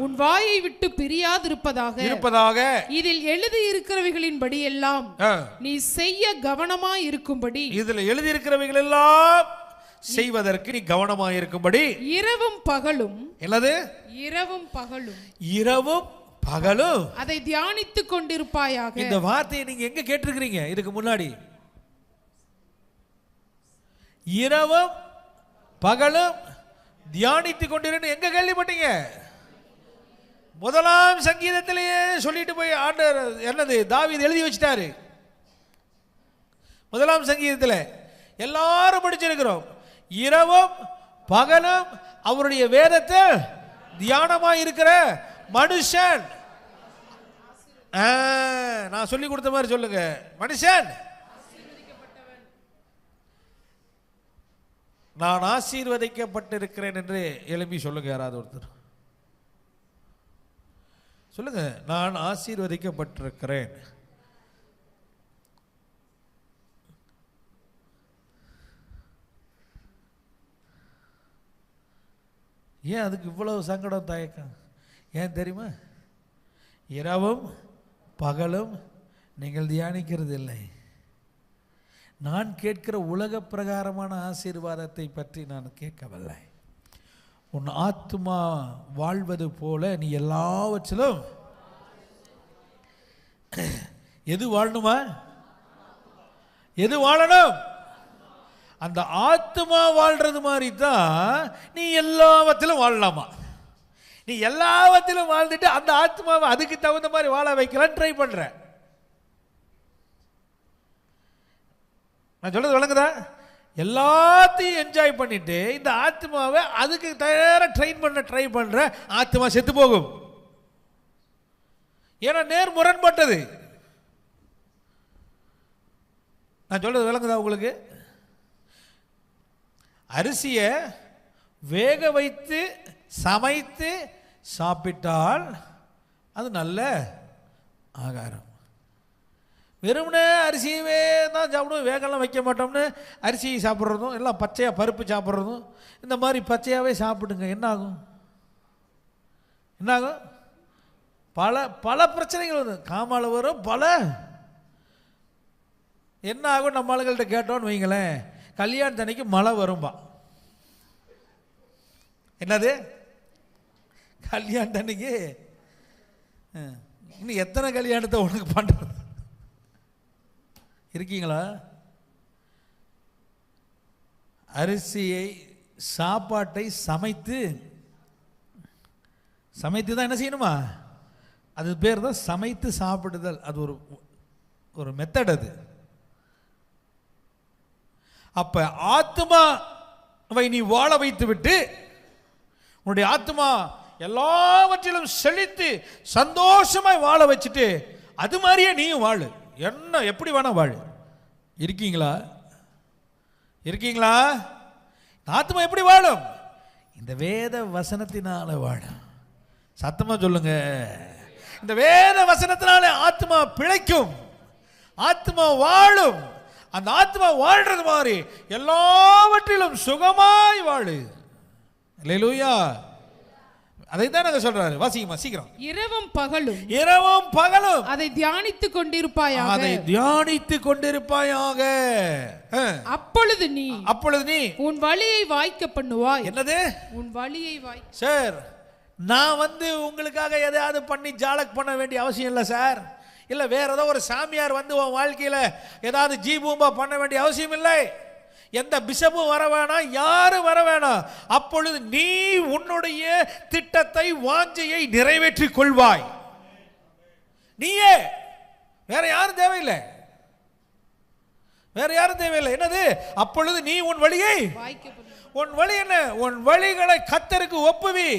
உன் வாயை விட்டு பிரியாதிருப்பதாக இதில் எழுதி இருக்கிறவைகளின்படி எல்லாம் நீ செய்ய கவனமாய் இருக்கும்படி, இதில் எழுதி இருக்கிறவைகள் எல்லாம் செய்வதற்கு நீ கவனமாய் இருக்கும்படி இரவும் பகலும், என்னது, இரவும் பகலும் அதை தியானித்துக் கொண்டிருப்பாயாக. இந்த வார்த்தையை நீங்க எங்க கேட்டிருக்கிறீங்க இதுக்கு முன்னாடி? இரவும் பகலும் தியானித்துக் கொண்டிருன்னு எங்க கேள்விப்பட்டீங்க? முதலாம் சங்கீதத்திலேயே சொல்லிட்டு போய் ஆண்டவர் என்னது தாவீது எழுதி வச்சிட்டாரு. முதலாம் சங்கீதத்தில் எல்லாரும் படிச்சிருக்கிறோம். இரவும் பகலும் அவருடைய வேதத்தை தியானமாக இருக்கிற மனுஷன், நான் சொல்லி கொடுத்த மாதிரி சொல்லுங்க, மனுஷன் நான் ஆசீர்வதிக்கப்பட்டிருக்கிறேன் என்று எழுப்பி சொல்லுங்க. யாராவது ஒருத்தர் சொல்லுங்க, நான் ஆசீர்வதிக்கப்பட்டிருக்கிறேன். ஏன் அதுக்கு இவ்வளவு சங்கடம் தயக்கம்? ஏன் தெரியுமா? இரவும் பகலும் நீங்கள் தியானிக்கிறது இல்லை. நான் கேட்கிற உலக பிரகாரமான ஆசீர்வாதத்தை பற்றி நான் கேட்கவில்லை. உன் ஆத்துமா வாழ்வது போல நீ எல்லாவற்றிலும் எது வாழணுமா? எது வாழணும்? அந்த ஆத்துமா வாழ்றது மாதிரி தான் நீ எல்லாவற்றிலும் வாழலாமா? நீ எல்லாவற்றிலும் வாழ்ந்துட்டு அந்த ஆத்மாவை அதுக்கு தகுந்த மாதிரி வாழ வைக்கலாம் ட்ரை பண்ற. நான் சொல்றது விளங்குதா? எல்லாத்தையும் என்ஜாய் பண்ணிட்டு இந்த ஆத்மாவை அதுக்கு தயார ட்ரெயின் பண்ண ட்ரை பண்ற, ஆத்மா செத்து போகும். ஏன்னா நேர் முரண்பட்டது. நான் சொல்றது விளங்குதா உங்களுக்கு? அரிசியை வேக வைத்து சமைத்து சாப்பிட்டால் அது நல்ல ஆகாரம். வெறும்னே அரிசியவே தான் சாப்பிடுவோம், வேகெல்லாம் வைக்க மாட்டோம்னு அரிசி சாப்பிட்றதும், எல்லாம் பச்சையாக பருப்பு சாப்பிட்றதும், இந்த மாதிரி பச்சையாகவே சாப்பிடுங்க. என்னாகும்? பல பல பிரச்சனைகள் வரும். காமால வரும் பல. என்ன ஆகும்? நம்ம ஆளுங்கள்ட்ட கேட்டோன்னு வைங்களேன், கல்யாணத்தன்னைக்கு மழை வரும்பா. என்னது? கல்யாணத்தன்னைக்கு இன்னும் எத்தனை கல்யாணத்தை உனக்கு பண்ணுறது? இருக்கீங்களா? அரிசியை சாப்பாட்டை சமைத்து தான் என்ன செய்யணுமா? அது பேர் தான் சமைத்து சாப்பிடுதல். அது ஒரு மெத்தட். அது அப்ப ஆத்மாவை நீ வாழ வைத்து விட்டு உன்னுடைய ஆத்மா எல்லாவற்றிலும் செழித்து சந்தோஷமாய் வாழ வச்சுட்டு அது மாதிரியே நீயும் வாழு. என்ன எப்படி வேணா வாழு. இருக்கீங்களா? ஆத்மா எப்படி வாழும்? இந்த வேத வசனத்தினால வாழும். சத்தமா சொல்லுங்க. இந்த வேத வசனத்தினால ஆத்மா பிழைக்கும், ஆத்மா வாழும். அந்த ஆத்மா வாழ்றது மாதிரி எல்லாவற்றிலும் சுகமாய் வாழு. அல்லேலூயா. அதைத்தான் நாங்க சொல்றாரு. வாசிக்குமா சீக்கிரம். இரவும் பகலும் அதை தியானித்துக் கொண்டிருப்பாயாக. அப்பொழுது நீ உன் வழியை வாய்க்க பண்ணுவாய். என்னது? உன் வழியை வாய். சார், நான் உங்களுக்காக எதையாவது பண்ணி ஜாலக் பண்ண வேண்டிய அவசியம் இல்லை சார். இல்ல வேற ஏதோ ஒரு சாமியார் உன் வாழ்க்கையில ஏதாவது ஜீபூம்பா பண்ண வேண்டிய அவசியம் இல்லை. எந்த பிஷப்பும் வர வேணாம், யாரும் வர வேணாம். அப்பொழுது நீ உன்னுடைய திட்டத்தை, வாஞ்சையை நிறைவேற்றிக் கொள்வாய். நீயே, வேற யாரும் தேவையில்லை. என்னது? அப்பொழுது நீ உன் வழியை, உன் வழி என்ன? உன் வழிகளை கர்த்தருக்கு ஒப்புவி,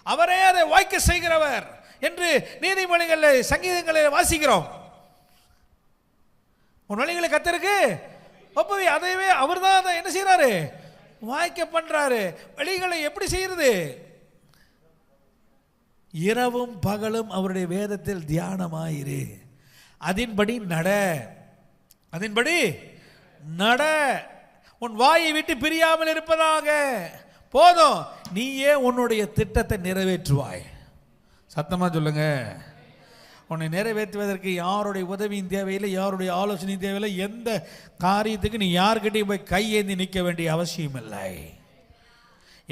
அவரே அதை வாய்க்க செய்கிறவர் என்று நீதிமொழிகளில், சங்கீதங்களில் வாசிக்கிறோம். உன் வழிகளை கர்த்தருக்கு ஒப்புவி, அதைவே அவர் தான் அதை என்ன செய்யறாரு? வாய்க்க பண்றாரு. வழிகளை எப்படி செய்யறது? இரவும் பகலும் அவருடைய வேதத்தில் தியானமாயிரு, அதன்படி நட, உன் வாயை விட்டு பிரியாமல் இருப்பதாக. போதும், நீயே உன்னுடைய திட்டத்தை நிறைவேற்றுவாய். சத்தமா சொல்லுங்க. உன்னை நிறைவேற்றுவதற்கு யாருடைய உதவியும் தேவையில்லை, யாருடைய ஆலோசனையும் தேவையில்லை. எந்த காரியத்துக்கு நீ யார்கிட்டையும் போய் கையேந்தி நிற்க வேண்டிய அவசியம் இல்லை.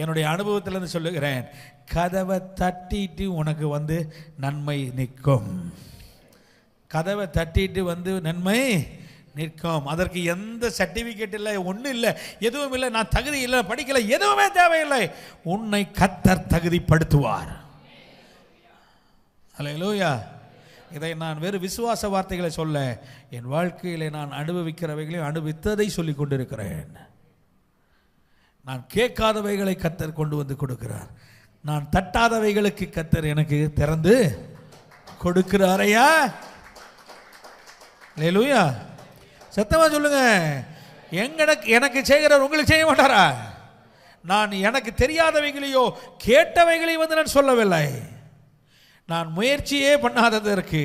என்னுடைய அனுபவத்திலிருந்து சொல்லுகிறேன், கதவை தட்டிட்டு உனக்கு நன்மை நிற்கும். கதவை தட்டிட்டு நன்மை நிற்கும். அதற்கு எந்த சர்டிபிகேட் இல்லை, ஒன்றும் இல்லை, எதுவும் இல்லை, நான் தகுதி இல்லை, படிக்கலை, எதுவுமே தேவையில்லை. உன்னை கர்த்தர் தகுதிப்படுத்துவார். அல்லேலூயா. இதை நான் வெறும் விசுவாச வார்த்தைகளை சொல்ல, என் வாழ்க்கையில் நான் அனுபவிக்கிறவைகளையும் அனுபவித்ததை சொல்லிக் கொண்டிருக்கிறேன். நான் கேட்காதவைகளை கர்த்தர் கொண்டு வந்து கொடுக்கிறார். நான் தட்டாதவைகளுக்கு கர்த்தர் எனக்கு திறந்து கொடுக்கிறாரையா. அல்லேலூயா. சத்தமா சொல்லுங்க. எனக்கு செய்கிறவர் உங்களுக்கு செய்ய மாட்டாரா? நான் எனக்கு தெரியாதவைகளையோ கேட்டவைகளையும் நான் சொல்லவில்லை. நான் முயற்சியே பண்ணாததற்கு,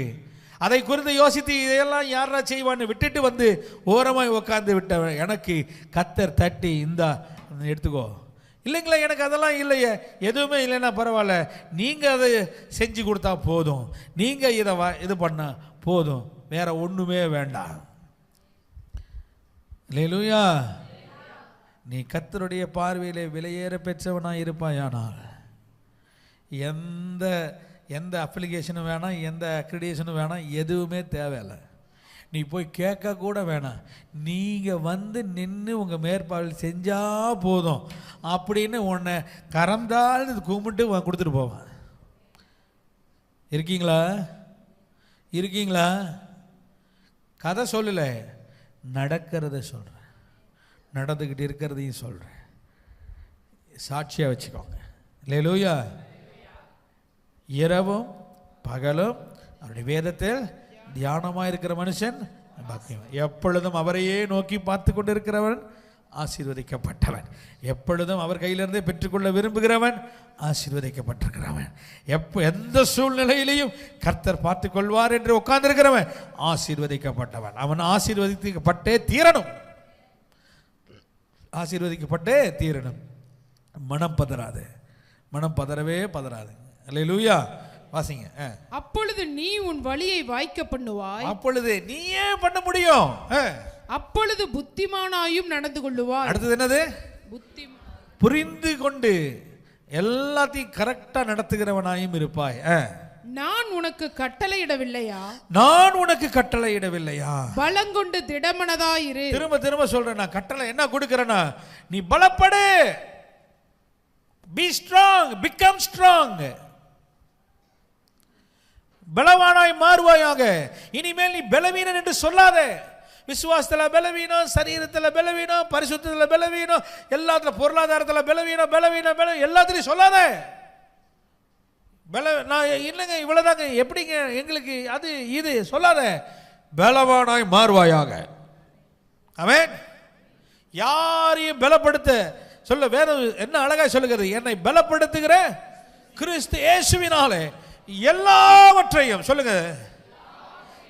அதை குறித்து யோசித்து இதையெல்லாம் யாரா செய்வான்னு விட்டுட்டு ஓரமாய் உட்கார்ந்து விட்டவன் எனக்கு கர்த்தர் தட்டி, இந்தா எடுத்துக்கோ. இல்லைங்களா, எனக்கு அதெல்லாம் இல்லையே, எதுவுமே இல்லைன்னா பரவாயில்ல, நீங்கள் அதை செஞ்சு கொடுத்தா போதும், நீங்கள் இது பண்ண போதும், வேற ஒன்றுமே வேண்டாம். அல்லேலூயா. நீ கர்த்தருடைய பார்வையிலே விலையேற பெற்றவனாக இருப்பாயானால் எந்த அப்ளிகேஷனும் வேணாம், எந்த அக்ரிடேஷனும் வேணாம், எதுவுமே தேவையில்லை. நீ போய் கேட்க கூட வேணாம். நீங்கள் நின்று உங்கள் மேற்பார்வையில் செஞ்சால் போதும் அப்படின்னு உன்னை கரந்தால் கும்பிட்டு கொடுத்துட்டு போவேன். இருக்கீங்களா? கதை சொல்லலை, நடக்கிறத சொல்கிறேன், நடந்துக்கிட்டு இருக்கிறதையும் சொல்கிறேன். சாட்சியாக வச்சுக்கோங்க. அல்லேலூயா. இரவும் பகலும் அவருடைய வேதத்தில் தியானமாக இருக்கிற மனுஷன் பாக்கியம். எப்பொழுதும் அவரையே நோக்கி பார்த்து கொண்டிருக்கிறவன் ஆசீர்வதிக்கப்பட்டவன். எப்பொழுதும் அவர் கையிலிருந்தே பெற்றுக்கொள்ள விரும்புகிறவன் ஆசீர்வதிக்கப்பட்டிருக்கிறவன். எந்த சூழ்நிலையிலையும் கர்த்தர் பார்த்து கொள்வார் என்று உட்கார்ந்திருக்கிறவன் ஆசீர்வதிக்கப்பட்டவன். அவன் ஆசீர்வதிக்கப்பட்டே தீரணும். மனம் பதறவே பதறாது. அல்லேலூயா. வாசிங்க. அப்பொழுது நீ உன் வழியை வாய்க்க பண்ணுவாய். அப்பொழுது நீயே பண்ண முடியும். அப்பொழுது புத்திமானாயும் நடந்து கொள்ளுவாய். அடுத்தது என்னது? புரிந்து கொண்டு எல்லாத்தையும் கரெக்டா நடத்துகிறவனாயும் இருப்பாய். நான் உனக்கு கட்டளையிடவில்லையா? பலங்கொண்டு திடமனதாயிரு. திரும்ப சொல்றேன், நான் கட்டளை என்ன கொடுக்கிறேன்னா, நீ பலப்படு, be strong, become strong, பலவானாய் மாறுவாயாக. இனிமேல் நீ பலவீனன் என்று சொல்லாத. விசுவாசத்தில் பலவீனம், சரீரத்தில் பலவீனம், பரிசுத்தத்தில் பலவீனம், எல்லாத்துல பொருளாதாரத்தில் பலவீனம் எல்லாத்திலையும் சொல்லாத. நான் இல்லைங்க, இவ்வளவுதாங்க, எப்படிங்க எங்களுக்கு அது இது சொல்லாத. பலவானாய் மாறுவாயாக. ஆமென். யாரையும் பலப்படுத்த சொல்ல வேதம் என்ன அழகா சொல்லுகிறது? என்னை பலப்படுத்துகிற கிறிஸ்து இயேசுவினாலே எல்லாவற்றையும் சொல்லுங்க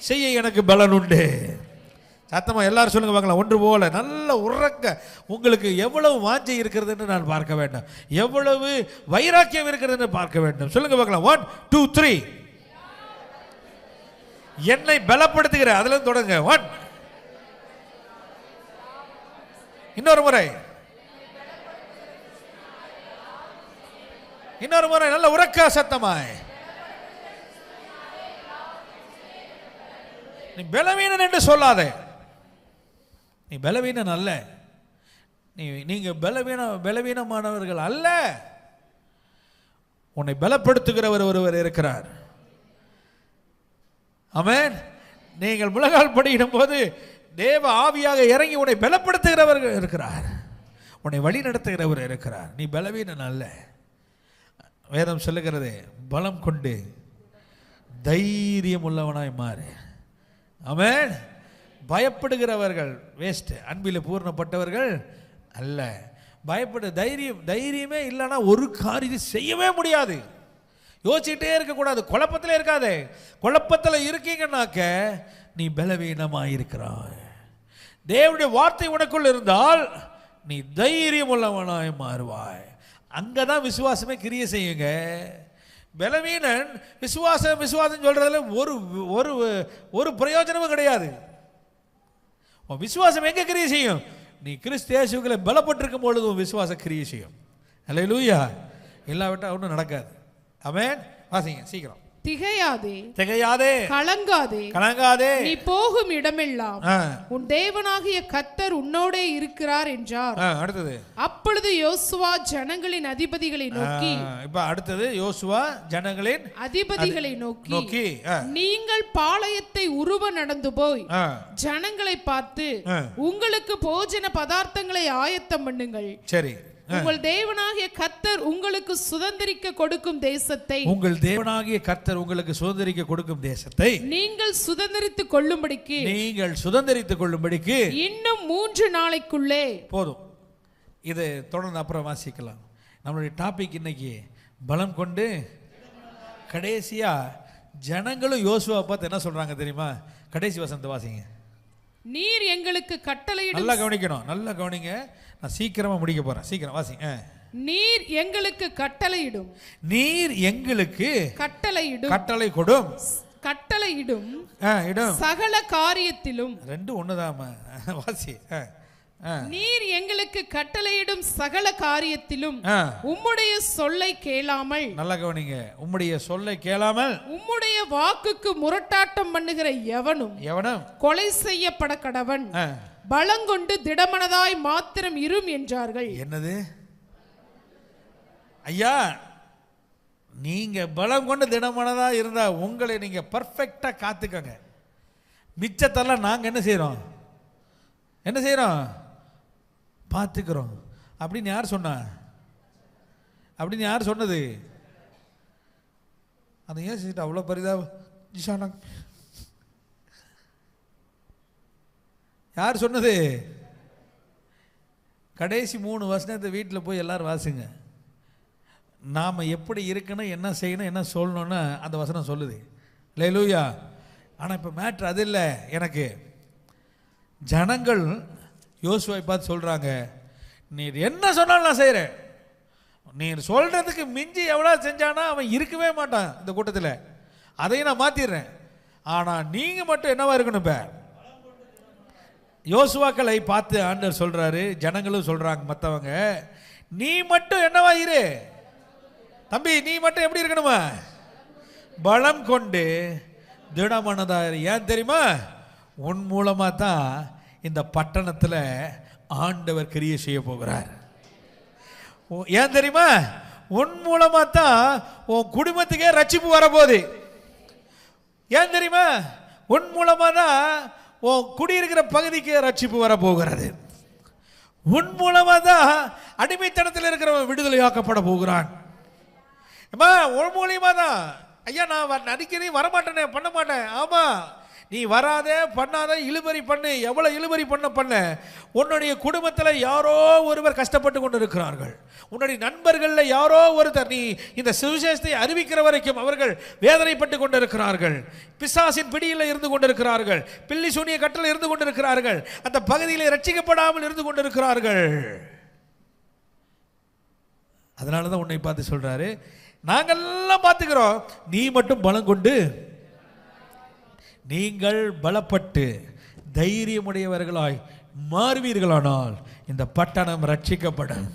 செய்ய எனக்கு பலன் உண்டு. சத்தமா எல்லாரும் சொல்லுங்க பார்க்கலாம். ஒன்று போல நல்ல உறக்க உங்களுக்கு எவ்வளவு வாஞ்சை இருக்கிறது என்று நான் பார்க்க வேண்டும், எவ்வளவு வைராக்கியம் இருக்கிறது என்று பார்க்க வேண்டும். சொல்லுங்க பார்க்கலாம். 1 2 3. என்னை பலப்படுத்துகிற, அதுல இருந்து தொடங்க. 1. இன்னொரு முறை, இன்னொரு முறை நல்ல உறக்க சத்தமாய். நீ பலவீனன் என்று சொல்லாதே. நீ பலவீனன் அல்ல. நீங்க பலவீனமானவர்கள் அல்ல. உன்னை பலப்படுத்துகிறவர் ஒருவர் இருக்கிறார். ஆமென். நீங்கள் முழங்கால் படியிடும் போது தேவ ஆவியாக இறங்கி உன்னை பலப்படுத்துகிறவர் இருக்கிறார், உன்னை வழி நடத்துகிறவர் இருக்கிறார். நீ பலவீனன் அல்ல. வேதம் சொல்லுகிறது, பலம் கொண்டு தைரியம் உள்ளவனாய் மாறு. ஆமென். பயப்படுகிறவர்கள் வேஸ்ட், அன்பில் பூர்ணப்பட்டவர்கள் அல்ல. தைரியமே இல்லைன்னா ஒரு காரியத்தை செய்யவே முடியாது. யோசிச்சுட்டே இருக்கக்கூடாது, குழப்பத்தில் இருக்காதே. குழப்பத்தில் இருக்கீங்கன்னாக்க நீ பலவீனமாக இருக்கிறாய். தேவனுடைய வார்த்தை உனக்குள் இருந்தால் நீ தைரியம் உள்ளவனாய் மாறுவாய். அங்கதான் விசுவாசமே கிரியை செய்யுங்க. பலவீனன் விசுவாசம் சொல்றதுல ஒரு ஒரு பிரயோஜனமும் கிடையாது. விசுவாசம் எங்க கிரியை செய்யும்? நீ கிறிஸ்து இயேசுவுக்குள்ள பலப்பட்டிருக்கும் பொழுது விசுவாச கிரியை செய்யும். அல்லேலூயா. இல்லாவிட்டா ஒன்றும் நடக்காது. ஆமென். வாசிங்க சீக்கிரம். திகையாதே, கலங்காதே, நீ போகும் இடமெல்லாம் உன் தேவனாகிய கர்த்தர் உன்னோடே இருக்கிறார் என்றார். அடுத்தது, அப்பொழுது யோசுவா ஜனங்களின் அதிபதிகளை நோக்கி, இப்ப அடுத்தது யோசுவா ஜனங்களின் அதிபதிகளை நோக்கி, நீங்கள் பாளையத்தை உருவ நடந்து போய் ஜனங்களை பார்த்து உங்களுக்கு போஜன பதார்த்தங்களை ஆயத்தம் பண்ணுங்கள். சரி. உங்கள் தேவனாகிய கர்த்தர் உங்களுக்கு சுதந்தரிக்க கொடுக்கும் தேசத்தை, உங்கள் தேவனாகிய கர்த்தர் உங்களுக்கு சுதந்தரிக்க கொடுக்கும் தேசத்தை நீங்கள் சுதந்தரித்துக் கொள்ளும்படிக்கு இன்னும் 3 நாளைக்குள்ளே போதும். இது தொடர்ந்து அப்புறம் வாசிக்கலாம். நம்மளுடைய டாபிக் இன்னைக்கு பலம் கொண்டு. கடைசியா ஜனங்களும் யோசுவா பார்த்து என்ன சொல்றாங்க தெரியுமா? கடைசி வசனத்தை வாசிங்க. நீர் எங்களுக்கு கட்டளையிடும். நல்லா கவனிக்கணும், நல்லா கவனிங்க. நான் சீக்கிரமா முடிக்க போறேன். சீக்கிரம் வாசிங்க. நீர் எங்களுக்கு கட்டளையிடும். நீர் எங்களுக்கு கட்டளையிடும். கட்டளை கொடும். கட்டளையிடும் இடும். சகல காரியத்திலும். ரெண்டு ஒண்ணுதாமா. வாசி. நீர் எங்களுக்கு கட்டளையிடும் சகல காரியத்திலும் உம்முடைய சொல்லை கேளாமல். நல்லா கவனிங்க. உம்முடைய சொல்லை கேளாமல் உம்முடைய வாக்குக்கு முரட்டாட்டம் பண்ணுகிற எவனும் கொலை செய்யப்பட கடவன். பலங்கொண்டு திடமனதாய் மாத்திரம் இரும் என்றார்கள். என்னது ஐயா? நீங்க பலம் கொண்டு திடமனதா இருந்தா உங்களை நீங்க பர்ஃபெக்டா காத்துக்கங்க. மிச்சத்தெல்லாம் நாங்க என்ன செய்யறோம்? பார்த்துக்கிறோம். அப்படின்னு யார் சொன்னா? அப்படின்னு யார் சொன்னது? அதை ஏன் அவ்வளோ பரிதாபம்? யார் சொன்னது? கடைசி 3 வசனத்தை வீட்டில் போய் எல்லாரும் வாசிங்க. நாம் எப்படி இருக்கணும், என்ன செய்யணும், என்ன சொல்லணும்னு அந்த வசனம் சொல்லுது. அல்லேலூயா. ஆனால் இப்போ மேட்ரு அது இல்லை. எனக்கு ஜனங்கள் யோசுவாவை பார்த்து சொல்கிறாங்க, நீர் என்ன சொன்னாலும் நான் செய்கிறேன். நீர் சொல்கிறதுக்கு மிஞ்சி எவ்வளோ செஞ்சானா அவன் இருக்கவே மாட்டான் இந்த கூட்டத்தில். அதையும் நான் மாற்றிடுறேன். ஆனால் நீங்கள் மட்டும் என்னவா இருக்கணும்? இப்போ யோசுவாக்களை பார்த்து ஆண்டவர் சொல்கிறாரு, ஜனங்களும் சொல்கிறாங்க மற்றவங்க, நீ மட்டும் என்னவா இரு தம்பி, நீ மட்டும் எப்படி இருக்கணுமா? பலம் கொண்டு திடமனதாயிரு. ஏன் தெரியுமா? உன் மூலமாக தான் இந்த பட்டணத்தில் ஆண்டவர் கிரியை செய்ய போகிறார். ஏன் தெரியுமா? உன் மூலமாக தான் உன் குடும்பத்துக்கே ரட்சிப்பு வரப்போகுது. ஏன் தெரியுமா? உன் மூலமாக தான் உன் குடியிருக்கிற பகுதிக்கு ரட்சிப்பு வரப்போகிறது. உன் மூலமாக தான் அடிமைத்தனத்தில் இருக்கிறவன் விடுதலையாக்கப்பட போகிறான். உன் மூலியமா தான். ஐயா நான் அடிக்கடி வரமாட்டேனே, பண்ண மாட்டேன். ஆமா, நீ வராதே பண்ணாத இழுபறி பண்ணு. எவ்வளவு இழுபறி பண்ண உன்னுடைய குடும்பத்தில் யாரோ ஒருவர் கஷ்டப்பட்டு கொண்டு இருக்கிறார்கள். உன்னுடைய நண்பர்களில் யாரோ ஒருத்தர் நீ இந்த சுவிசேஷத்தை அறிவிக்கிற வரைக்கும் அவர்கள் வேதனைப்பட்டு கொண்டு இருக்கிறார்கள். பிசாசின் பிடியில் இருந்து கொண்டிருக்கிறார்கள். பில்லி சூனிய கட்டளை இருந்து கொண்டிருக்கிறார்கள். அந்த பகுதியில் ரட்சிக்கப்படாமல் இருந்து கொண்டிருக்கிறார்கள். அதனால தான் உன்னை பார்த்து சொல்றாரு, நாங்கெல்லாம் பார்த்துக்கிறோம், நீ மட்டும் பலம் கொண்டு நீங்கள் பலப்பட்டு தைரியமுடையவர்களாய் மாறுவீர்களானால் இந்த பட்டணம் ரட்சிக்கப்படும்.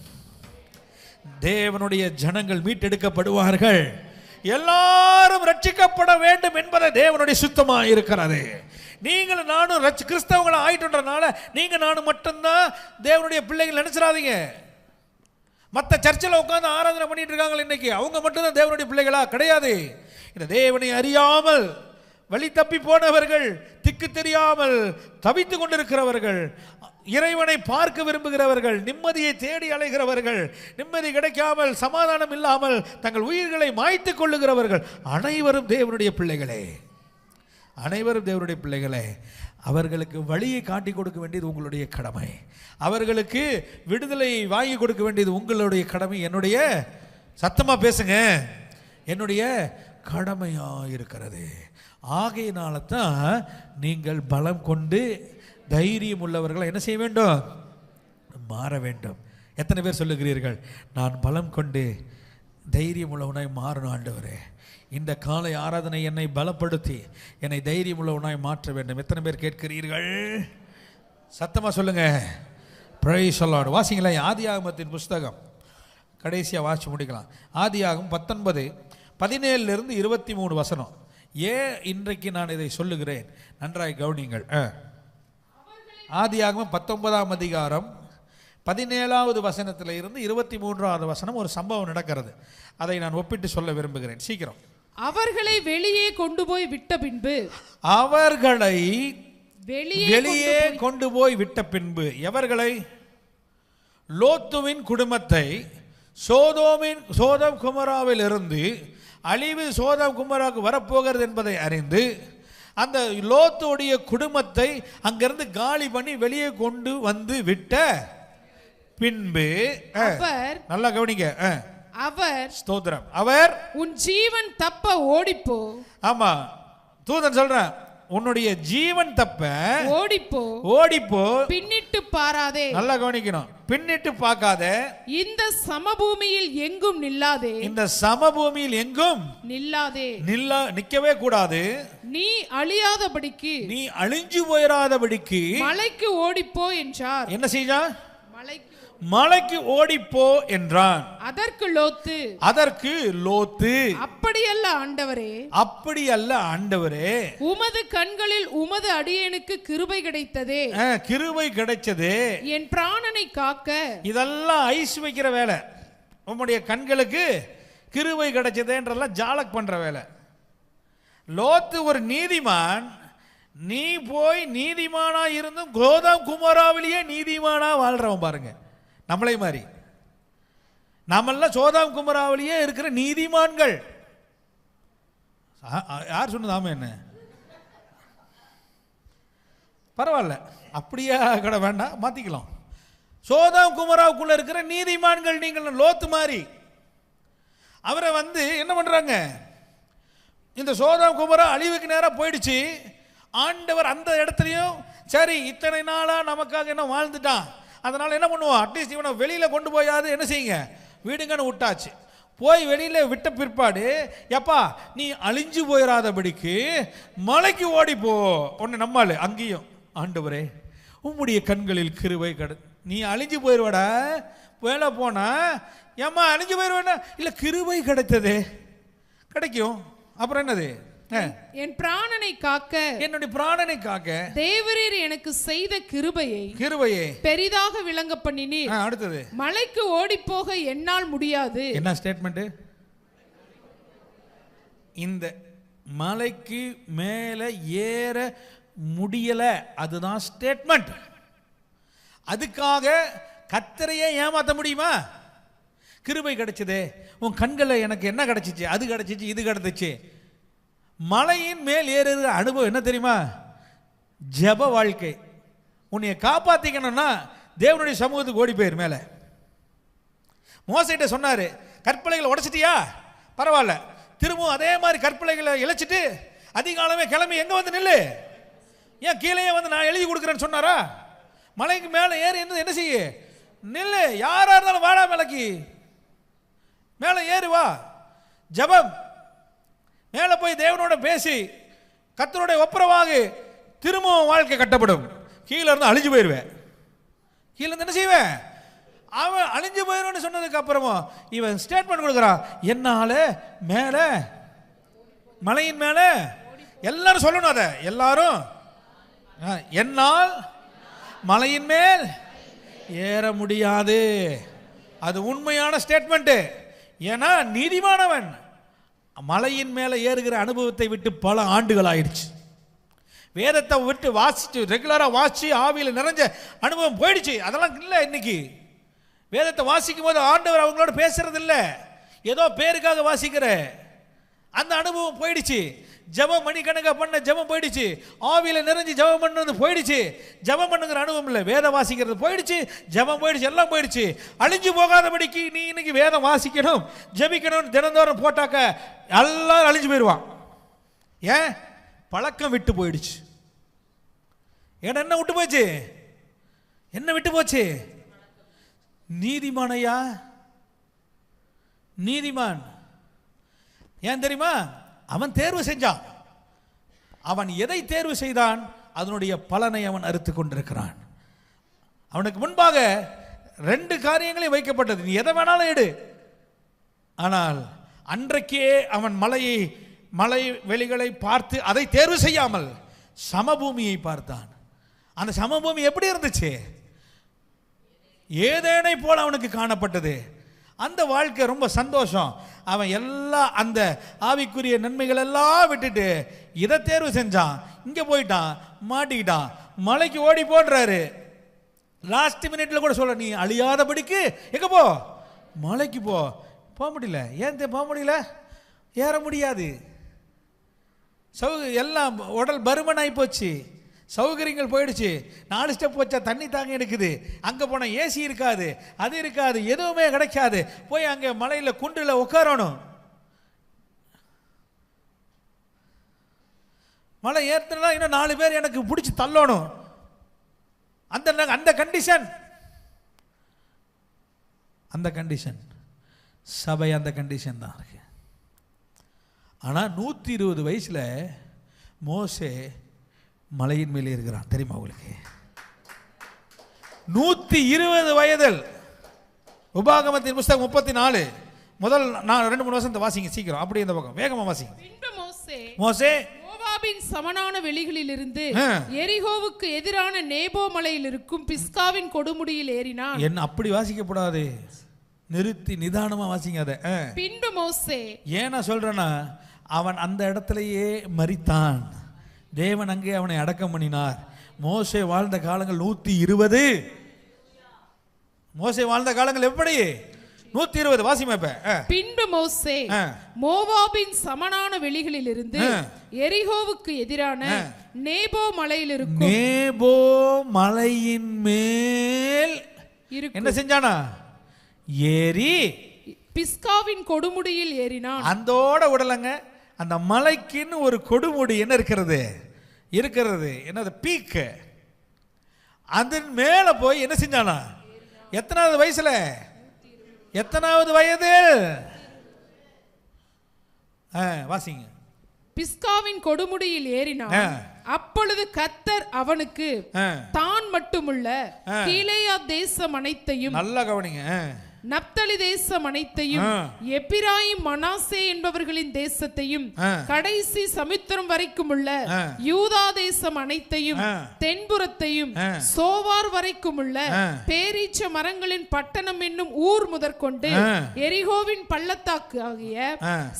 தேவனுடைய ஜனங்கள் மீட்டெடுக்கப்படுவார்கள். எல்லாரும் ரட்சிக்கப்பட வேண்டும் என்பதை தேவனுடைய சுத்தமாக இருக்கிறது. நீங்கள் நானும் கிறிஸ்தவங்களை ஆயிட்டுன்றனால நீங்க நானும் மட்டும்தான் தேவனுடைய பிள்ளைகள் நினைச்சிடாதீங்க. மற்ற சர்ச்சில் உட்கார்ந்து ஆராதனை பண்ணிட்டு இருக்காங்க இன்னைக்கு, அவங்க மட்டும்தான் தேவனுடைய பிள்ளைகளா? கிடையாது. இந்த தேவனை அறியாமல் வழி தப்பி போனவர்கள், திக்கு தெரியாமல் தவித்து கொண்டிருக்கிறவர்கள், இறைவனை பார்க்க விரும்புகிறவர்கள், நிம்மதியை தேடி அலைகிறவர்கள், நிம்மதி கிடைக்காமல் சமாதானம் இல்லாமல் தங்கள் உயிர்களை மாய்த்து கொள்ளுகிறவர்கள் அனைவரும் தேவனுடைய பிள்ளைகளே. அனைவரும் தேவனுடைய பிள்ளைகளே. அவர்களுக்கு வழியை காட்டி கொடுக்க வேண்டியது உங்களுடைய கடமை. அவர்களுக்கு விடுதலை வாங்கி கொடுக்க வேண்டியது உங்களுடைய கடமை. என்னுடைய, சத்தமாக பேசுங்க, என்னுடைய கடமையாக இருக்கிறது. ஆகையினால தான் நீங்கள் பலம் கொண்டு தைரியம் உள்ளவர்களை என்ன செய்ய வேண்டும்? மாற வேண்டும். எத்தனை பேர் சொல்லுகிறீர்கள், நான் பலம் கொண்டு தைரியம் உள்ளவனாய் மாறணும் ஆண்டவரே, இந்த காலை ஆராதனை என்னை பலப்படுத்தி என்னை தைரியம் உள்ளவனாய் மாற்ற வேண்டும். எத்தனை பேர் கேட்கிறீர்கள்? சத்தமாக சொல்லுங்க. Praise the Lord. வாசிங்களா ஆதியாகமத்தின் புஸ்தகம், கடைசியாக வாசி முடிக்கலாம். ஆதியாகமம் 19:17 23 வசனம். ஏன் இன்றைக்கு நான் இதை சொல்லுகிறேன், நன்றாய் கவனிங்கள். ஆதியாகமம் 19ஆம் அதிகாரம் 17வது வசனத்தில் இருந்து 23வது வசனம் ஒரு சம்பவம் நடக்கிறது. அதை நான் ஒப்பிட்டு சொல்ல விரும்புகிறேன். சீக்கிரம். அவர்களை வெளியே கொண்டு போய் விட்ட பின்பு, அவர்களை வெளியே கொண்டு போய் விட்ட பின்பு, எவர்களை? லோத்துவின் குடும்பத்தை சோதோம் குமராவில் இருந்து அழிவு சோதோம் குமராவுக்கு வரப்போகிறது என்பதை அறிந்து அந்த லோத்துடைய குடும்பத்தை அங்கிருந்து காலி பண்ணி வெளியே கொண்டு வந்து விட்ட பின்பு, நல்லா கவனிங்க, அவர் ஸ்தோத்திரம், அவர் உன் ஜீவன் தப்ப ஓடிப்போ. ஆமா, தூதன் சொல்றேன், உன்னுடைய ஜீவன் தப்ப ஓடிப்போ, பின்னிட்டு பாராதே. நல்லா கவனிக்கணும், பின்னிட்டு பார்க்காத, இந்த சமபூமியில் எங்கும் நில்லாதே. இந்த சமபூமியில் எங்கும் நில்லாதே, நிக்கவே கூடாது. நீ அழியாதபடிக்கு, நீ அழிஞ்சு போயிராதபடிக்கு மலைக்கு ஓடிப்போ என்றார். என்ன செய்யா? மலைக்கு ஓடிப்போ என்றான். அதற்கு லோத்து, அப்படியல்ல ஆண்டவரே, அப்படியல்ல ஆண்டவரே, உமது கண்களில் உமது அடியேனுக்கு கிருபை கிடைத்ததே. கிருபை கிடைச்சதே, என் பிராணனை காக்க. இதெல்லாம் ஐஸ் வைக்கிற வேலை. உம்முடைய கண்களுக்கு கிருபை கிடைச்சதேன்றெல்லாம் ஜாலக் பண்ற வேலை. லோத்து ஒரு நீதிமான். நீ போய் நீதிமானா இருந்தும் சோதோம் குமராவிலேயே நீதிமானா வாழ்றவன் பாருங்க. நம்மளே மாதிரி நம்மெல்லாம் சோதோம் குமராவிலேயே இருக்கிற நீதிமான்கள். யார் சொன்னதாம என்ன? பரவாயில்ல, அப்படியே கூட வேண்டாம், மாத்திக்கலாம். சோதோம் குமராவுக்குள்ள இருக்கிற நீதிமான்கள் நீங்கள். லோத்து மாதிரி அவரை வந்து என்ன பண்றாங்க? இந்த சோதோம் குமரா அழிவுக்கு நேரம் போயிடுச்சு. ஆண்டவர் அந்த இடத்துலையும் சரி, இத்தனை நாளா நமக்காக என்ன வாழ்ந்துட்டான், அதனால என்ன பண்ணுவோம், அட்லீஸ்ட் இவனை வெளியில கொண்டு போயாது என்ன செய்யுங்க, வீடுங்கன்னு விட்டாச்சு. போய் வெளியில விட்ட பிற்பாடு, எப்பா நீ அழிஞ்சு போயிடாதபடிக்கு மலைக்கு ஓடிப்போ. ஒன்று நம்மால் அங்கேயும், ஆண்டவரே உம்முடைய கண்களில் கிருபை நீ அழிஞ்சு போயிடுவாடா, வேலை போனா ஏம்மா அழிஞ்சு போயிடுவேன்னா, இல்லை கிருபை கிடைத்ததே, கிடைக்கும். அப்புறம் என்னது? என் பிராணனை காக்க, என்னுடைய பிராணனை காக்க தேவரீர் எனக்கு செய்த கிருபையை பெரிதாக விளங்க பண்ணினீர். அடுத்தது, மலைக்கு ஓடி போக என்னால் முடியாது. என்ன ஸ்டேட்மெண்ட்? இந்த மலைக்கு மேல ஏற முடியல, அதுதான் ஸ்டேட்மெண்ட். அதுக்காக கர்த்தரையே ஏமாத்த முடியுமா? கிருபை கிடைச்சதே, உன் கண்களை எனக்கு என்ன கிடைச்சிச்சு, அது கிடைச்சிச்சு, இது கிடைச்சிச்சு. மலையின் மேல் ஏறுகிற அனுபவம் என்ன தெரியுமா? ஜெப வாழ்க்கை. உன்னை காப்பாத்திக்கணும்னா தேவனுடைய சமூகத்துக்கு ஓடி போயிரு. மேலே மோசைகிட்ட சொன்னாரு, கற்பலைகளை உடைச்சிட்டியா, பரவாயில்ல, திரும்பவும் அதே மாதிரி கற்பலைகளை இழைச்சிட்டு அதிகாலமே கிளம்பி எங்க வந்து நில்லு, ஏன் கீழே வந்து நான் எழுதி கொடுக்குறேன்னு சொன்னாரா? மலைக்கு மேலே ஏறி என்ன செய்ய, நில்லு, யாரா இருந்தாலும் வாடா மலைக்கு மேலே ஏறி வா. ஜெபம், மேலே போய் தேவனோட பேசி கர்த்தருடைய ஒப்புரவாக திரும்பவும் வாழ்க்கை கட்டப்படும். கீழே இருந்து அழிஞ்சு போயிடுவேன். கீழே இருந்து என்ன செய்வேன், அவன் அழிஞ்சு போயிடுவேன்னு சொன்னதுக்கு அப்புறமா இவன் ஸ்டேட்மெண்ட் கொடுக்குறான், என்னால மேலே மலையின் மேலே, எல்லாரும் சொல்லணும், அதை எல்லாரும், என்னால் மலையின் மேல் ஏற முடியாது. அது உண்மையான ஸ்டேட்மெண்ட். ஏன்னா நீதிமானவன் மலையின் மேலே ஏறுகிற அனுபவத்தை விட்டு பல ஆண்டுகள் ஆயிடுச்சு. வேதத்தை விட்டு வாசிச்சு ரெகுலராக வாசி ஆவியில் நிறைஞ்ச அனுபவம் போயிடுச்சு. அதெல்லாம் இல்லை. இன்னைக்கு வேதத்தை வாசிக்கும் போது ஆண்டவர் அவங்களோட பேசுறது இல்லை, ஏதோ பேருக்காக வாசிக்கிற அந்த அனுபவம் போயிடுச்சு. ஜெபம் மணிக்கணக்காக பண்ண ஜெபம் போயிடுச்சு. ஆவியில் நிறைஞ்சு ஜெபம் பண்ணது போயிடுச்சு. ஜெபம் பண்ணுங்கிற அனுபவம் இல்லை, வேதம் வாசிக்கிறது போயிடுச்சு, ஜெபம் போயிடுச்சு, எல்லாம் போயிடுச்சு. அழிஞ்சு போகாதபடிக்கு நீ இன்னைக்கு வேதம் வாசிக்கணும், ஜெபிக்கணும் தினந்தோறும் போட்டாக்க எல்லாரும் அழிஞ்சு போயிடுவான். ஏன்? பழக்கம் விட்டு போயிடுச்சு. ஏன்னா என்ன விட்டு போச்சு, என்ன விட்டு போச்சு? நீதிமானையா, நீதிமான். ஏன் தெரியுமா? அவன் தேர்வு செஞ்சான். அவன் எதை தேர்வு செய்தான், அதனுடைய பலனை அவன் அறுத்து கொண்டிருக்கிறான். அவனுக்கு முன்பாக 2 காரியங்களே வைக்கப்பட்டது, நீ எதை வேணாலும் எடு. ஆனால் அன்றைக்கே அவன் மலை வெளிகளை பார்த்து அதை தேர்வு செய்யாமல் சமபூமியை பார்த்தான். அந்த சமபூமி எப்படி இருந்துச்சு? ஏதேனை போல அவனுக்கு காணப்பட்டது. அந்த வாழ்க்கை ரொம்ப சந்தோஷம். அவன் எல்லாம் அந்த ஆவிக்குரிய நன்மைகள் எல்லாம் விட்டுட்டு இதை தேர்வு செஞ்சான். இங்கே போயிட்டான், மாட்டிக்கிட்டான், மலைக்கு ஓடி போடுறாரு. லாஸ்ட் மினிட்ல கூட சொல்ல, நீ அழியாதபடிக்கு எங்க போ, மலைக்கு போக முடியல. ஏன் போக முடியல? ஏற முடியாது. எல்லாம் உடல் பருமனாகி போச்சு, சௌகரியங்கள் போயிடுச்சு. 4 ஸ்டெப் வச்சா தண்ணி தாங்க எடுக்குது. அங்கே போனால் ஏசி இருக்காது, அது இருக்காது, எதுவுமே கிடைக்காது. போய் அங்கே மலையில் குன்றில் உட்காரணும். மலை ஏற்றினா இன்னும் 4 பேர் எனக்கு பிடிச்சி தள்ளணும். அந்த கண்டிஷன், அந்த கண்டிஷன் சபை, அந்த கண்டிஷன் தான் இருக்கு. ஆனால் 120 வயசுல மோசே மலையின் மேலே இருக்கிறான். தெரியுமா உங்களுக்கு? 120 வயதில். உபாகமத்தின் புஸ்தகம் 34 முதல் 2-3 வசனத்தை வாசிங்க சீக்கிரம். அப்படி இந்த பக்கம் வேகமா வாசிங்க. மோசே மோவாபின் சமனான வெளிகளிலிருந்து எரிகோவுக்கு எதிரான நேபோ மலையில் இருக்கும் பிஸ்காவின் கொடுமுடியில் ஏறினான். என்ன அப்படி வாசிக்கப்படாது, நிறுத்தி நிதானமா வாசிங்க அதை. பின்பு மோசே, ஏன்னா சொல்றேன்னா, அவன் அந்த இடத்திலேயே மரித்தான். தேவன் அங்கே அவனை அடக்கம் பண்ணினார். மோசே வாழ்ந்த காலங்கள் 120. மோசே வாழ்ந்த காலங்கள் எப்படி? 120. வாசிமா இப்ப. பின்பு மோசே மோவாபின் சமனான வெளிகளில் இருந்து எரிகோவுக்கு எதிரான நேபோ மலையில் இருக்கும் நேபோ மலையின் மேல் என்ன செஞ்சானா? ஏறி பிஸ்காவின் கொடுமுடியில் ஏறினான். அந்தோட விடலங்க, அந்த மலைக்குன்னு ஒரு கொடுமுடி என்ன இருக்கிறது, என்னது, பீக். அதன் மேல போய் என்ன செஞ்சானா? எத்தனாவது வயசுல, எத்தனாவது வயது? வாசிங்க. பிஸ்காவின் கொடுமுடியில் ஏறினான். அப்பொழுது கர்த்தர் அவனுக்கு தான் மட்டுமுள்ள கீலேயா தேசம் அனைத்தையும், நல்லா கவனிங்க, நப்தலி தேசம் அனைத்தையும், எப்பிராயிம் மனாசே என்பவர்களின் தேசத்தையும், கடைசி சமுத்திரம் வரைக்கும் உள்ள யூதா தேசம் அனைத்தையும், தென்புறத்தையும், சோவார் வரைக்கும் உள்ள பேரீச்ச மரங்களின் பட்டணம் என்னும் ஊர் முதற்கொண்டு எரிகோவின் பள்ளத்தாக்கு ஆகிய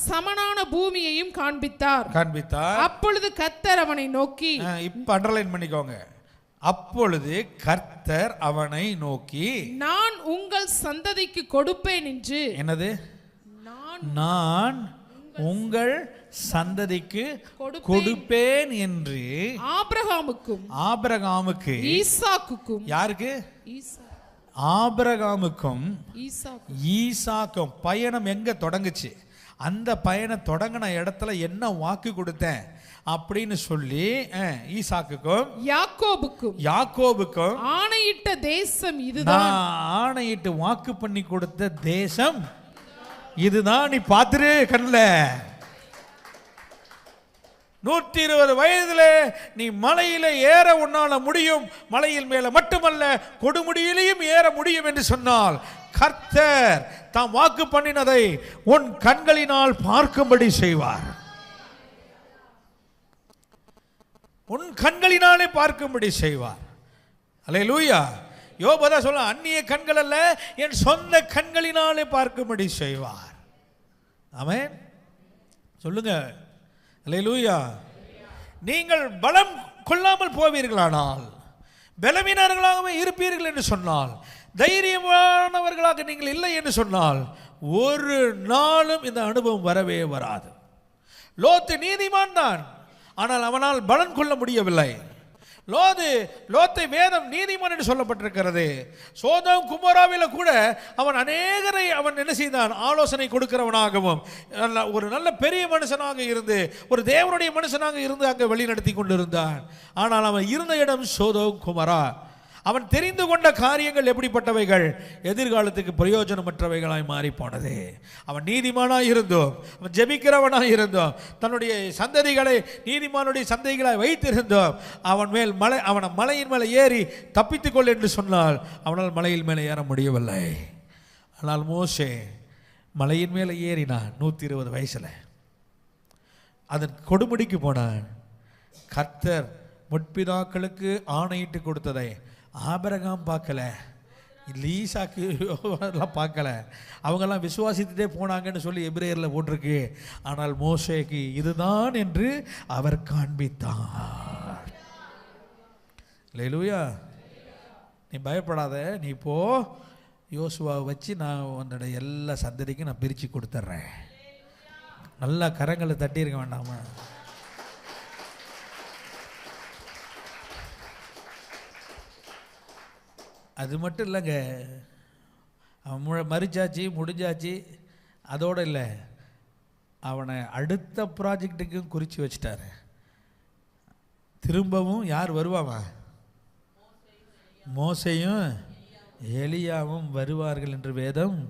சமனான பூமியையும் காண்பித்தார். அப்பொழுது கர்த்தர் அவனை நோக்கி, இப்ப அண்டர்லைன் பண்ணிக்கோங்க, அப்பொழுது கர்த்தர் அவனை நோக்கி, நான் உங்கள் சந்ததிக்கு கொடுப்பேன் என்று. என்னது? நான் உங்கள் சந்ததிக்கு கொடுப்பேன் என்று ஆபிரகாமுக்கு ஈசாக்குக்கும் யாருக்கு? ஆபிரகாமுக்கும் ஈசாக்கும் பயணம் எங்க தொடங்குச்சு? அந்த பயணம் தொடங்கின இடத்துல என்ன வாக்கு கொடுத்தேன் அப்படின்னு சொல்லி ஈசாக்குக்கும் யாக்கோபுக்கும் ஆணையிட்ட தேசம் இதுதான். ஆணையிட்டு வாக்கு பண்ணி கொடுத்த தேசம் இதுதான். நீ பாத்துரு கண்ணுல. 120 வயதுல நீ மலையில ஏற உன்னால முடியும். மலையில் மேல மட்டுமல்ல கொடுமுடியிலையும் ஏற முடியும் என்று சொன்னால் கர்த்தர் தாம் வாக்கு பண்ணினதை உன் கண்களினால் பார்க்கும்படி செய்வார். உன் கண்களினாலே பார்க்கும்படி செய்வார். அல்லேலூயா. யோபு சொல்ல, அந்நிய கண்கள் அல்ல, என் சொந்த கண்களினாலே பார்க்கும்படி செய்வார். ஆமென் சொல்லுங்க. அல்லேலூயா. நீங்கள் பலம் கொள்ளாமல் போவீர்களானால், பலவீனர்களாகவே இருப்பீர்கள் என்று சொன்னால், தைரியமானவர்களாக நீங்கள் இல்லை என்று சொன்னால், ஒரு நாளும் இந்த அனுபவம் வரவே வராது. லோத்து நீதிமான் தான், ஆனால் அவனால் பலன் கொள்ள முடியவில்லை. லோத்தை வேதம் நீதிமான் என்று சொல்லப்பட்டிருக்கிறது. சோதோம் குமோராவில் கூட அவன் அநேகரை அவன் என்ன செய்தான்? ஆலோசனை கொடுக்கிறவனாகவும் ஒரு நல்ல பெரிய மனுஷனாக இருந்து ஒரு தேவனுடைய மனுஷனாக இருந்து அங்கே வழிநடத்தி கொண்டிருந்தான். ஆனால் அவன் இருந்த இடம் சோதோம் குமரா. அவன் தெரிந்து கொண்ட காரியங்கள் எப்படிப்பட்டவைகள்? எதிர்காலத்துக்கு பிரயோஜனமற்றவைகளாய் மாறி போனது. அவன் நீதிமானாய் இருந்தோம், அவன் ஜெபிக்கிறவனாய் இருந்தோம், தன்னுடைய சந்ததிகளை நீதிமானுடைய சந்ததிகளாய் வைத்திருந்தோம். அவனை மலையின் மேலே ஏறி தப்பித்துக்கொள் என்று சொன்னால் அவனால் மலையின் மேலே ஏற முடியவில்லை. ஆனால் மோசே மலையின் மேலே ஏறினான் 120 வயசுல. அதன் கொடுமுடிக்கு போனான். கர்த்தர் முற்பிதாக்களுக்கு ஆணையிட்டு கொடுத்ததை ஆபிரகாம் பார்க்கல, ஈசாக்கு பார்க்கல. அவங்கெல்லாம் விசுவாசித்துட்டே போனாங்கன்னு சொல்லி எபிரேயர்ல போட்டிருக்கு. ஆனால் மோசேக்கு இதுதான் என்று அவர் காண்பித்தார். அல்லேலூயா. நீ பயப்படாத, நீ போ, யோசுவாவை வச்சு நான் உன்னோட எல்லா சந்ததிக்கும் நான் பிரித்து கொடுத்துட்றேன். நல்லா கரங்களை தட்டியிருக்க வேண்டாமா? அது மட்டும் இல்லைங்க, அவன் மறிச்சாச்சு, முடிஞ்சாச்சு. அதோடு இல்லை, அவனை அடுத்த ப்ராஜெக்டுக்கும் குறித்து வச்சிட்டாரு. திரும்பவும் யார் வருவாங்க? மோசேயும் எலியாவும் வருவார்கள் என்று வேதம்.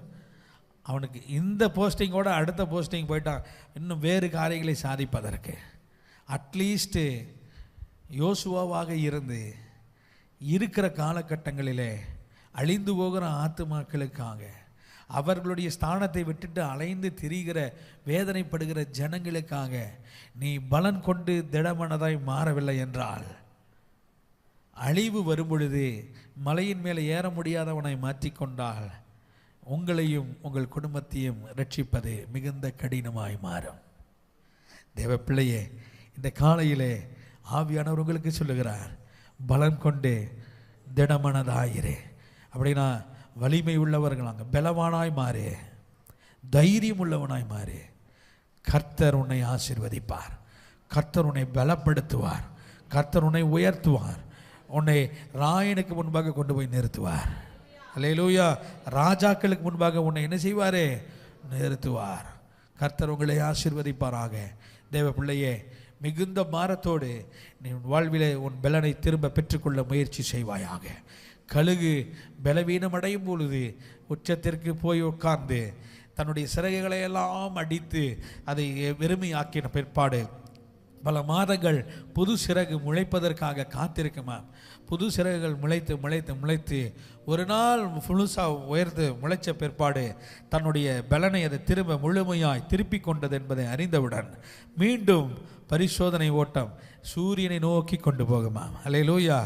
அவனுக்கு இந்த போஸ்டிங்கோட அடுத்த போஸ்டிங் போயிட்டான், இன்னும் வேறு காரியங்களை சாதிப்பதற்கு. அட்லீஸ்ட்டு யோசுவாவாக இருந்து இருக்கிற காலகட்டங்களிலே அழிந்து போகிற ஆத்துமாக்களுக்காக, அவர்களுடைய ஸ்தானத்தை விட்டுட்டு அலைந்து திரிகிற வேதனைப்படுகிற ஜனங்களுக்காக நீ பலன் கொண்டு திடமனதாய் மாறவில்லை என்றால், அழிவு வரும்பொழுது மலையின் மேலே ஏற முடியாதவனை மாற்றிக்கொண்டால் உங்களையும் உங்கள் குடும்பத்தையும் ரட்சிப்பது மிகுந்த கடினமாய் மாறும். தேவ பிள்ளையே, இந்த காலையிலே ஆவியானவர் உங்களுக்கு சொல்லுகிறார், பலன் கொண்டு திடமனதாயிரே. அப்படின்னா வலிமை உள்ளவர்களாங்க, பலவானாய் மாறு, தைரியம் உள்ளவனாய் மாறு. கர்த்தர் உன்னை ஆசீர்வதிப்பார், கர்த்தர் உன்னை பலப்படுத்துவார், கர்த்தர் உன்னை உயர்த்துவார், உன்னை ராயனுக்கு முன்பாக கொண்டு போய் நிறுத்துவார். அல்லேலூயா. ராஜாக்களுக்கு முன்பாக உன்னை என்ன செய்வார்? நிறுத்துவார். கர்த்தர் உங்களை ஆசீர்வதிப்பாராக. தேவ பிள்ளையே, மிகுந்த பாரத்தோடு நீ வாழ்விலே உன் பலனை திரும்ப பெற்றுக்கொள்ள முயற்சி செய்வாயாக. கழுகு பலவீனம் அடையும் பொழுது உச்சத்திற்கு போய் உட்கார்ந்து தன்னுடைய சிறகுகளை எல்லாம் அடித்து அதை வெறுமையாக்கின பிற்பாடு பல மாதங்கள் புது சிறகு முளைப்பதற்காக காத்திருக்குமா. புது சிறகுகள் முளைத்து முளைத்து முளைத்து ஒரு நாள் முழுசாக உயர்ந்து முளைச்ச பிற்பாடு தன்னுடைய பலனை அதை திரும்ப முழுமையாய் திருப்பி கொண்டது என்பதை அறிந்தவுடன் மீண்டும் பரிசோதனை ஓட்டம் சூரியனை நோக்கி கொண்டு போகுமா. அல்லேலூயா.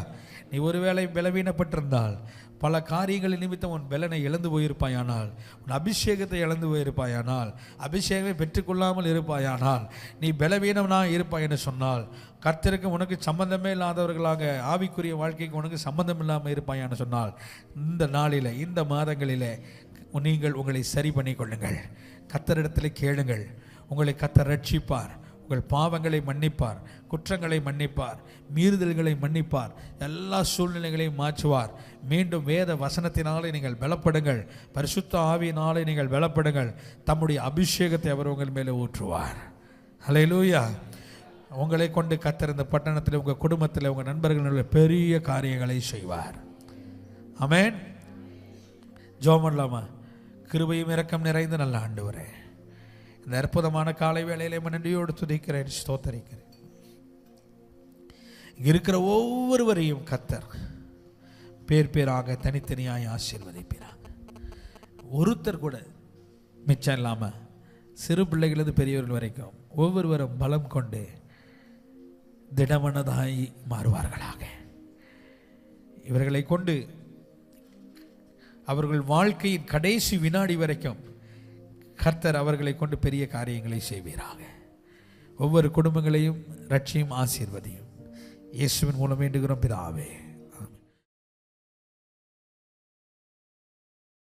நீ ஒருவேளை பலவீனப்பட்டிருந்தால், பல காரியங்களின் நிமித்தம் உன் பலனை இழந்து போயிருப்பாயானால், உன் அபிஷேகத்தை இழந்து போயிருப்பாயானால், அபிஷேகத்தை பெற்றுக்கொள்ளாமல் இருப்பாயானால், நீ பலவீனம்னா இருப்பாய் என்று சொன்னால், கர்த்தருக்கு உனக்கு சம்பந்தமே இல்லாதவர்களாக ஆவிக்குரிய வாழ்க்கைக்கு உனக்கு சம்பந்தம் இல்லாமல் இருப்பாயான்னு சொன்னால், இந்த நாளில் இந்த மாதங்களில் நீங்கள் உங்களை சரி பண்ணி கொள்ளுங்கள். கர்த்தரிடத்தில் கேளுங்கள், உங்களை கர்த்தர் ரட்சிப்பார். உங்கள் பாவங்களை மன்னிப்பார், குற்றங்களை மன்னிப்பார், மீறுதல்களை மன்னிப்பார், எல்லா சூழ்நிலைகளையும் மாற்றுவார். மீண்டும் வேத வசனத்தினாலே நீங்கள் பலப்படுங்கள், பரிசுத்த ஆவியினாலே நீங்கள் பலப்படுங்கள். தம்முடைய அபிஷேகத்தை அவர் உங்கள் மேலே ஊற்றுவார். ஹல்லேலூயா. உங்களை கொண்டு கர்த்தர் இந்த பட்டணத்தில், உங்கள் குடும்பத்தில், உங்கள் நண்பர்களுடைய பெரிய காரியங்களை செய்வார். ஆமென். ஜெபம் பண்ணலாமா? கிருபையும் இரக்கம் நிறைந்த நல்ல ஆண்டவரே, இந்த அற்புதமான காலை வேளையிலே நன்றியோடு துதிக்கிறேன், ஸ்தோத்தரிக்கிறேன். இங்க இருக்கிற ஒவ்வொருவரையும் கர்த்தர் பேர் பேராக தனித்தனியாய் ஆசீர்வதிப்பாராக. ஒருத்தர் கூட மிச்சம் இல்லாமல் சிறு பிள்ளைகளது பெரியவர்கள் வரைக்கும் ஒவ்வொருவரும் பலம் கொண்டு திடமனதாய் மாறுவார்களாக. இவர்களை கொண்டு அவர்கள் வாழ்க்கையின் கடைசி வினாடி வரைக்கும் கர்த்தர் அவர்களை கொண்டு பெரிய காரியங்களை செய்வீராக. ஒவ்வொரு குடும்பங்களையும் ரட்சியும் ஆசீர்வதியும். இயேசுவின் மூலம் வேண்டுகிறோம் பிதாவே.